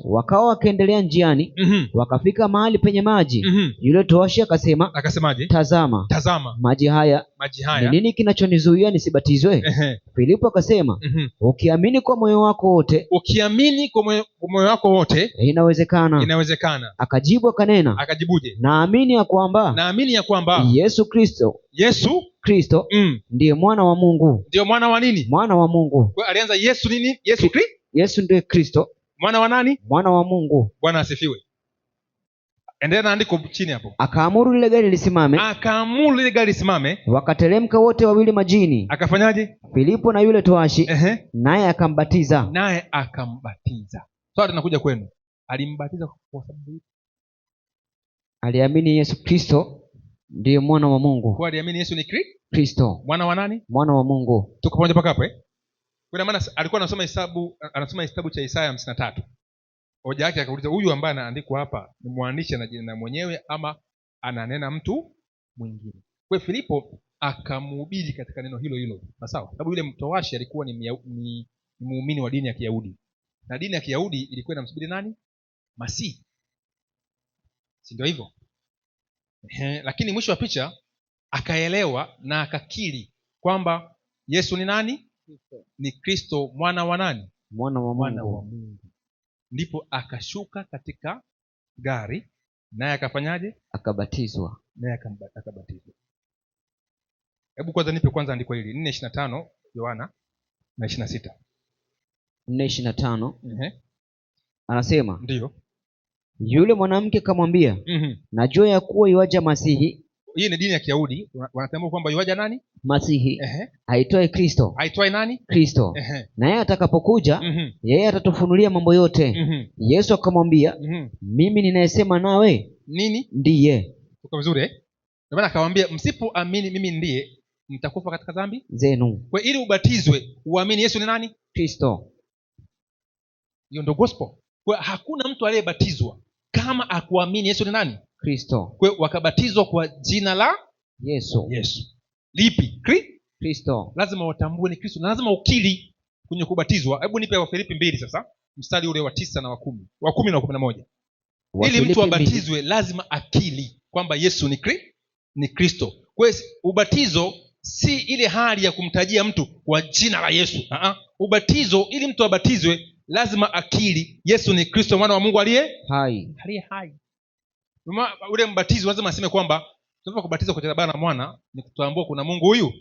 Wakawa wakiendelea njiani, wakafika mahali penye maji. Yule towashi akasemaje? Tazama maji haya ni nini kinachonizuia nisibatizwe? Filipo akasema, ukiamini kwa moyo wako wote, inawezekana. Akajibu akanena, akajibuje? naamini ya kwamba Yesu Kristo ndiye mwana wa Mungu. Ndio mwana wa nini? Mwana wa Mungu. Kwa alianza Yesu nini? Yesu ndiye Kristo. Mwana wa nani? Mwana wa Mungu. Bwana asifiwe. Endelea na andiko chini hapo. Akaamuru lile gari lisimame. Wakateremka wote wawili majini. Akafanyaje? Filipo na yule towashi, naye akambatiza. Swali linakuja kwenu. Alimbatiza kwa sababu aliamini Yesu Kristo ndiye mwana wa Mungu. Kwa aliamini Yesu ni Kristo. Mwana wa nani? Mwana wa Mungu. Tuko pamoja paka hapo Kwa maana alikuwa anasoma Hesabu cha Isaya 53. Hoja yake akauliza, huyu ambaye anaandikwa hapa ni mwandishi na jina mwenyewe ama ananena mtu mwingine? Kwa Filipo akamhubiri katika neno hilo hilo. Sawa? Sababu yule mtowashi alikuwa ni muumini wa dini ya Kiyahudi. Na dini ya Kiyahudi ilikuwa inamsubiri nani? Masihi. Si ndio hivyo? Lakini mwisho wa picha akaelewa na akakiri kwamba Yesu ni nani? Ni Kristo, mwana wa nani? Mwana wa Mungu. Ndipo akashuka katika gari naye akafanyaje? Akabatizwa. Akabatizwa. Hebu kwanza nipe kwanza andiko hili 4:25 Yohana na 26. 4:25 anasema, ndio yule mwanamke akamwambia, najua ya kuwa yuaja Masihi. Hii ni dini ya Kiyahudi, wanatambua kwamba yuaja nani? Masihi. Aitwaye Kristo. Aitwaye nani? Kristo. Na yeye atakapokuja, yeye atatufunulia mambo yote. Yesu akamwambia, mimi ninayesema nawe nini? Ndiye. Uko vizuri Ndio maana akamwambia, msipoamini mimi ndiye, mtakufa katika dhambi zenu. Kwa ili ubatizwe, uamini Yesu ni nani? Kristo. Hiyo ndio gospel. Kwa hakuna mtu aliyebatizwa kama akuamini Yesu ni nani? Kristo. Kwa wakabatizwa kwa jina la Yesu. Lipi? Kristo. Lazima watambue ni Kristo na lazima ukiri kwenye kubatizwa. Hebu nipe Wafilipi 2 sasa, mstari ule wa 9 na wa 10. Wa 10 na 11. Ili mtu abatizwe lazima akili kwamba Yesu ni Kristo. Kwa hiyo ubatizo si ile hali ya kumtajia mtu kwa jina la Yesu. Ubatizo ili mtu abatizwe lazima akili Yesu ni Kristo, mwana wa Mungu aliye hai. Ule mbatizo lazima aseme kwamba tunataka kubatizwa kwa jina la Baba na Mwana, ni kutambua kuna Mungu huyu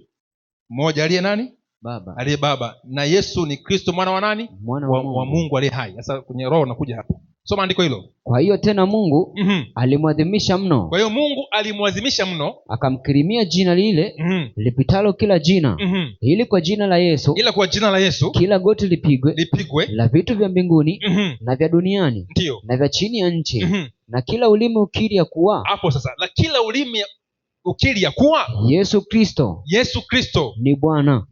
mmoja aliye nani? Baba. Aliye Baba, na Yesu ni Kristo, mwana wa nani? Mwana wa Mungu aliye hai. Sasa kwenye roho nakuja hapa. Soma andiko hilo. Kwa hiyo tena Mungu alimwadhimisha mno, kwa hiyo Mungu alimwadhimisha mno, akamkirimia jina lile lipitalo kila jina, ili kwa jina la Yesu, ila kwa jina la Yesu kila goti lipigwe, la vitu vya mbinguni na vya duniani, ndio, na vya chini ya nchi, na kila ulimi ukiri ya kuwa. Hapo sasa, na kila ulimi ukiri ya kuwa Yesu Kristo ni Bwana,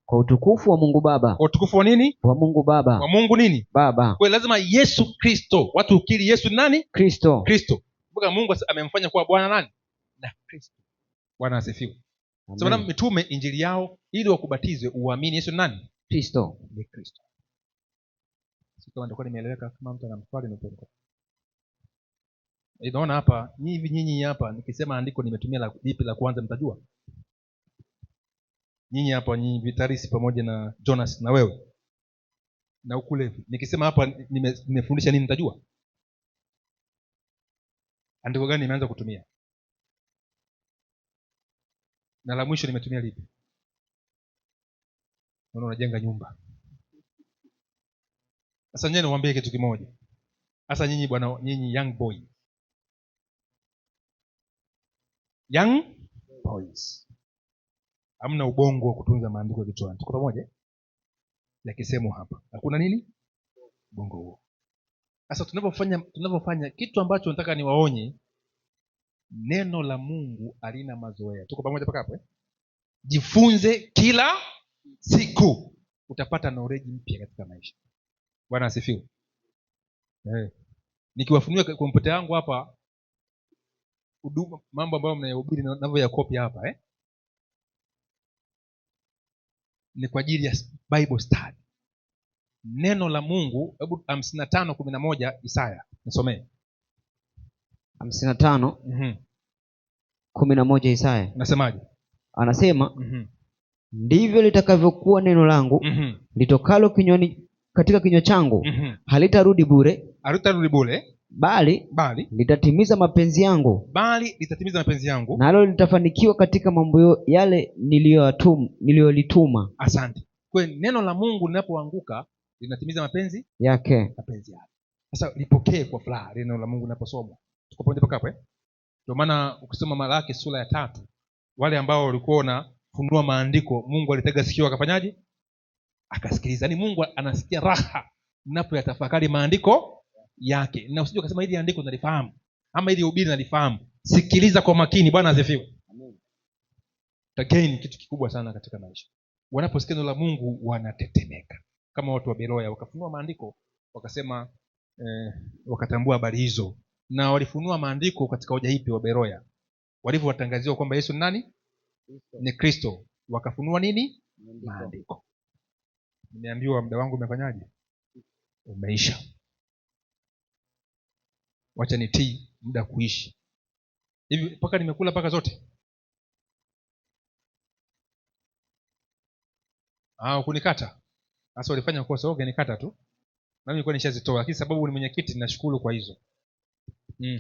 kwa utukufu wa Mungu Baba. Kwa utukufu wa nini? Wa Mungu Baba. Wa Mungu nini? Baba. Kwa lazima Yesu Kristo, watu ukiri Yesu ni nani? Kristo. Mpaka Mungu amemfanya kuwa Bwana nani? Na Kristo. Bwana asifiwe. Sababu mitume injili yao ili wakubatizwe uamini Yesu ni nani? Kristo. Ni Kristo. Sio kama ndio nimeeleweka, kama mtu anamswali nipo. Inaona hapa nyinyi hapa nikisema andiko nimetumia la lipi la kwanza mtajua? Nyinyi hapa nyinyi Vitarisi pamoja na Jonas na wewe. Na ukule nikisema hapa nimefundisha nini mtajua? Andiko gani nimeanza kutumia? Na la mwisho nimetumia lipi? Unajenga nyumba. Sasa nyinyi niwaambie kitu kimoja. Sasa nyinyi bwana, nyinyi young boys, hamna ubongo wa kutunza maandiko kichwani. Tuko pamoja? Yakisemo hapa hakuna nini ubongo huo. Sasa tunapofanya kitu ambacho nataka niwaonye, neno la Mungu halina mazoea. Tuko pamoja mpaka hapo? Jifunze kila siku, utapata knowledge mpya katika maisha. Bwana asifiwe. Nikiwafunua kompyuta yangu hapa huduma, mambo ambayo mnayahubiri ninavyoyakopi hapa ni kwa ajili ya Bible study. Neno la Mungu, hebu 55:11 Isaya nisomee. 55:11 Isaya. Nasemaje? Anasema ndivyo litakavyokuwa neno langu litokalo kinywani katika kinywa changu, halitarudi bure, bali litatimiza mapenzi yangu, nalo litafanikiwa katika mambo yale niliyolituma. Asante. Kwa neno la Mungu linapoanguka linatimiza mapenzi yake. Sasa lipokee kwa furaha neno la Mungu linaposomwa. Tuko pamoja mpaka hapo? Ndio maana ukisoma Malaki sura ya 3, wale ambao walikuwa wanafunua maandiko, Mungu alitega sikio akafanyaje? Akasikiliza. Yaani Mungu anasikia raha mnapoyatafakari maandiko yake. Na usije ukasema hili andiko nalifahamu ama hili hubiri nalifahamu. Sikiliza kwa makini. Bwana asifiwe. Amen. Again, kitu kikubwa sana katika maisha. Wanaposikia neno la Mungu wanatetemeka. Kama watu wa Beroya wakafunua maandiko wakasema wakatambua habari hizo. Na walifunua maandiko katika hoja ipi wa Beroya? Walivyowatangaziwa kwamba Yesu ni nani? Ni Kristo. Wakafunua nini? Maandiko. Nimeambiwa muda wangu umefanyaje? Umeisha. Wacha nitii muda kuishi. Hivi paka nimekula paka zote? Kunikata. Sasa walifanya kosa, wao nikata tu. Na mimi nilikuwa nishazitoa, lakini sababu ni mwenyekiti nashukuru kwa hizo.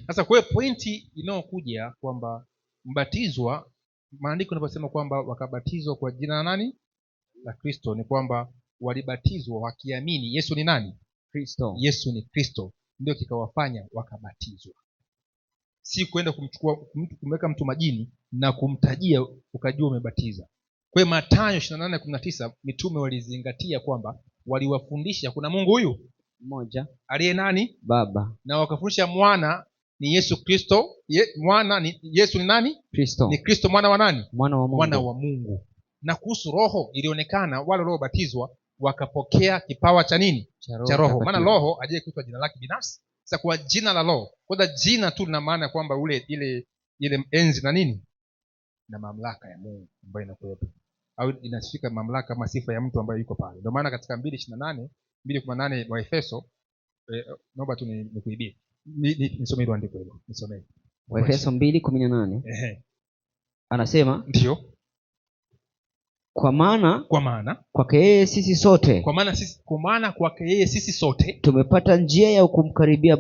Sasa kwa hiyo pointi inayokuja kwamba mbatizwa, maandiko yanaposema kwamba wakabatizwa kwa jina la nani? La Kristo, ni kwamba walibatizwa wakiamini Yesu ni nani? Kristo. Yesu ni Kristo, ndio kikawafanya wakabatizwa. Si kwenda kumweka mtu majini na kumtajia ukajua umebatiza. Kwa hiyo Mathayo 28:19 mitume walizingatia kwamba waliwafundisha kuna Mungu huyu mmoja aliye nani? Baba. Na wakafundisha mwana ni Yesu Kristo. Mwana ni Yesu ni nani? Kristo. Ni Kristo mwana wa nani? Mwana wa Mungu. Mwana wa Mungu. Na kuhusu roho ilionekana wale waliobatizwa wakapokea kipawa cha nini? Cha roho. Maana roho hajaye kuitwa jina lake binafsi. Sasa kwa jina la roho, kwa jina tu lina maana kwamba ile enzi na nini? Na mamlaka ya Mungu ambayo inakuwepo. Au inasifika mamlaka ama sifa ya mtu ambaye yuko pale. Ndio maana katika 2:18 wa Efeso naomba tu nikuibie. Nisome hilo andiko hilo. Nisome. Wa Efeso 2:18. Anasema ndio. Kwa maana kwake yeye sisi sote tumepata njia ya kumkaribia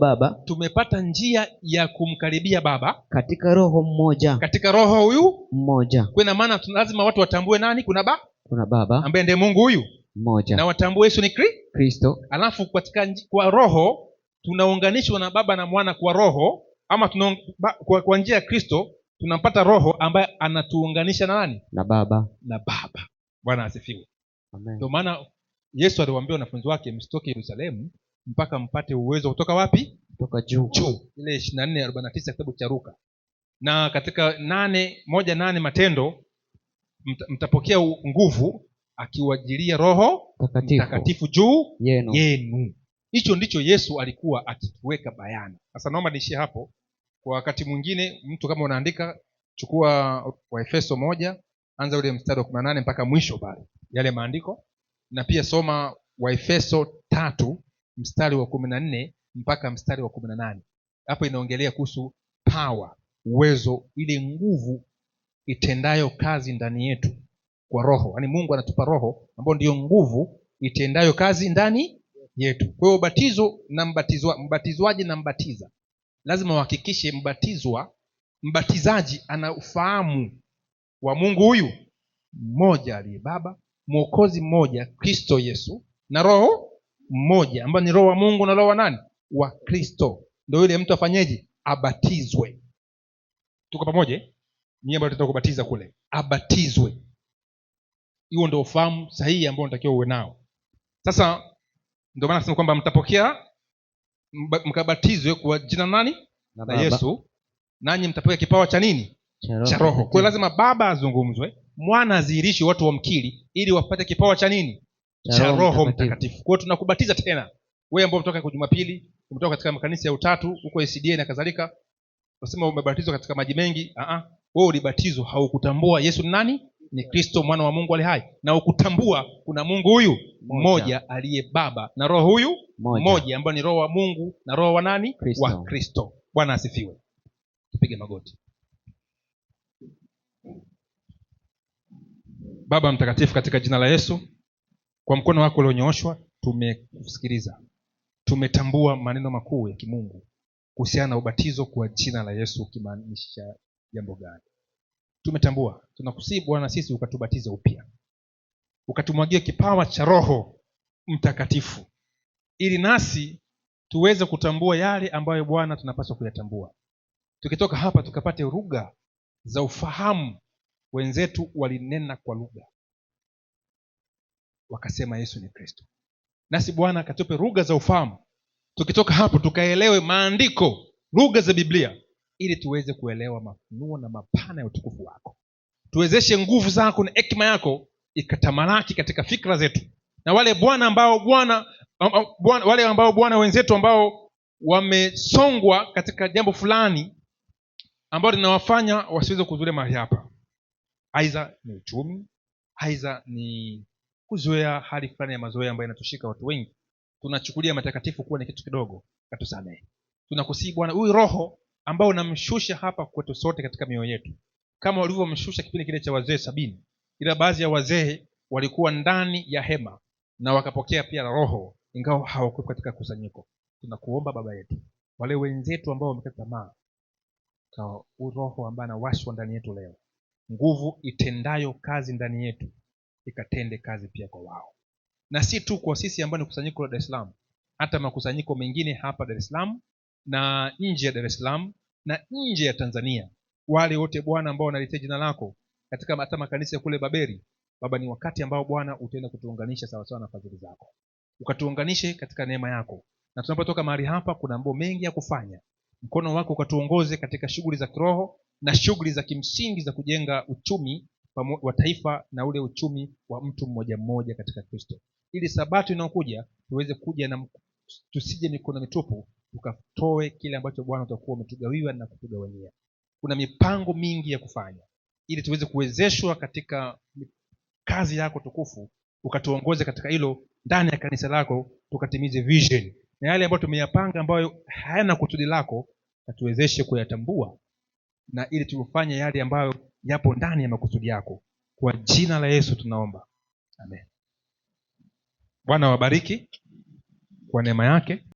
Baba katika roho mmoja. Katika roho huyu mmoja. Kwa ina maana lazima watu watambue nani? Kuna Baba ambaye ndiye Mungu huyu mmoja, na watambue Yesu ni Kristo. Alafu kwa roho tunaunganishwa na Baba na Mwana kwa roho, ama kwa njia ya Kristo tunampata roho ambaye anatuunganisha na nani? Na Baba. Bwana asifiwe. Amen. Ndio maana Yesu aliwaambia wanafunzi wake, msitoke Yerusalemu mpaka mpate uwezo kutoka wapi? Kutoka juu. Ile 24:49 kitabu cha Luka. Na katika 8:1-8 Matendo, mtapokea nguvu akiwajilia Roho Mtakatifu juu yenu. Hicho ndicho Yesu alikuwa akikiweka bayana. Sasa naomba niishie hapo. Kwa wakati mwingine, mtu kama unaandika, chukua Waefeso 1, anza ule mstari wa 18 mpaka mwisho pale yale maandiko, na pia soma Waefeso 3 mstari wa 14 mpaka mstari wa 18. Hapo inaongelea kuhusu power, uwezo, ile nguvu itendayo kazi ndani yetu kwa roho. Yaani Mungu anatupa roho ambayo ndiyo nguvu itendayo kazi ndani yetu. Kwa hiyo ubatizo na mbatizwaji na mbatiza, lazima uhakikishe mbatizaji ana ufahamu wa Mungu huyu mmoja aliye Baba, Mwokozi mmoja Kristo Yesu, na roho mmoja ambaye ni roho wa Mungu na roho wa nani? Wa Kristo. Ndio yule mtu afanyeje? Abatizwe. Tuko pamoja? Ni ambao tutataka kubatiza kule, abatizwe. Hiyo ndio ufahamu sahihi ambao unatakiwa uwe nao. Sasa ndio maana nasema kwamba mtapokea, mkabatizwe kwa jina nani? La Yesu, nanyi mtapokea kipawa cha nini? Cha Roho. Kwa lazima Baba azungumzwe, Mwana adhihirishwe, watu wamkiri, ili wapate kipawa cha nini? Cha Roho Mtakatifu. Kwa hiyo tunakubatiza tena. Wewe ambao umetoka kwa Jumapili, umetoka katika makanisa ya Utatu huko SDA na kadhalika, unasema umebatizwa katika maji mengi. Wewe ulibatizwa, haukutambua Yesu ni nani? Ni Kristo mwana wa Mungu aliye hai, na ukutambua kuna Mungu huyu mmoja aliye Baba, na roho huyu mmoja ambaye ni roho wa Mungu na roho wa nani? Kristo. Wa Kristo. Bwana asifiwe. Tupige magoti. Baba mtakatifu, katika jina la Yesu, kwa mkono wako ulionyooshwa, tumekusikiliza, tumetambua maneno makuu ya kimungu kuhusiana na ubatizo kwa jina la Yesu kimaanisha jambo gani. Tumetambua. Tunakusihi Bwana, sisi ukatubatize upya, ukatumwagia kipawa cha Roho Mtakatifu, ili nasi tuweze kutambua yale ambayo Bwana tunapaswa kuyatambua. Tukitoka hapa tukapate lugha za ufahamu. Wenzetu walinena kwa lugha, wakasema Yesu ni Kristo. Nasi Bwana katupe lugha za ufahamu, tukitoka hapo tukaelewe maandiko, lugha za Biblia, ili tuweze kuelewa mafunuo na mapana ya utukufu wako. Tuwezeshe nguvu zako na hekima yako ikatamalaki katika fikra zetu, na wale Bwana wenzetu ambao wamesongwa katika jambo fulani ambao linawafanya wasiweze kuhudhuria mahali hapa, aidha ni uchumi, aidha ni kuzoea hali fulani ya mazoea ambayo inatushika watu wengi, tunachukulia matakatifu kuwa ni kitu kidogo, katusamehe. Tunakusihi Bwana, huyu roho ambao unamshusha hapa kwetu sote katika mioyo yetu, kama ulivyomshusha kipindi kile cha wazee 70, ila baadhi ya wazee walikuwa ndani ya hema na wakapokea pia roho ingawa hawakuwa katika kusanyiko. Tunakuomba Baba yetu, wale wenzetu ambao wamekata tamaa, kwa roho ambaye anawashwa ndani yetu leo, nguvu itendayo kazi ndani yetu ikatende kazi pia kwa wao, na si tu kwa sisi ambao ni kusanyiko la Dar es Salaam, hata makusanyiko mengine hapa Dar es Salaam na nje ya Dar es Salaam na nje ya Tanzania. Wale wote Bwana ambao wanalitia jina lako katika hata makanisa ya kule Babeli, Baba, ni wakati ambao Bwana utaenda kutuunganisha sawa sawa na fadhili zako, ukatuunganishe katika neema yako. Na tunapotoka mahali hapa, kuna mambo mengi ya kufanya. Mkono wako ukatuongoze katika shughuli za kiroho na shughuli za kimsingi za kujenga uchumi wa taifa na ule uchumi wa mtu mmoja mmoja katika Kristo, ili sabato inayokuja tuweze kuja na tusije mikono mitupu, tukatoe kile ambacho Bwana utakuwa umetugawiwa na kutugawanyia. Kuna mipango mingi ya kufanya ili tuweze kuwezeshwa katika kazi yako tukufu, ukatuongoze katika hilo ndani ya kanisa lako, tukatimize vision na yale ambayo tumeyapanga ambayo hayana kusudi lako, atuwezeshe kuyatambua na ili tufanye yale ambayo yapo ndani ya makusudi yako. Kwa jina la Yesu tunaomba, amen. Bwana wabariki kwa neema yake.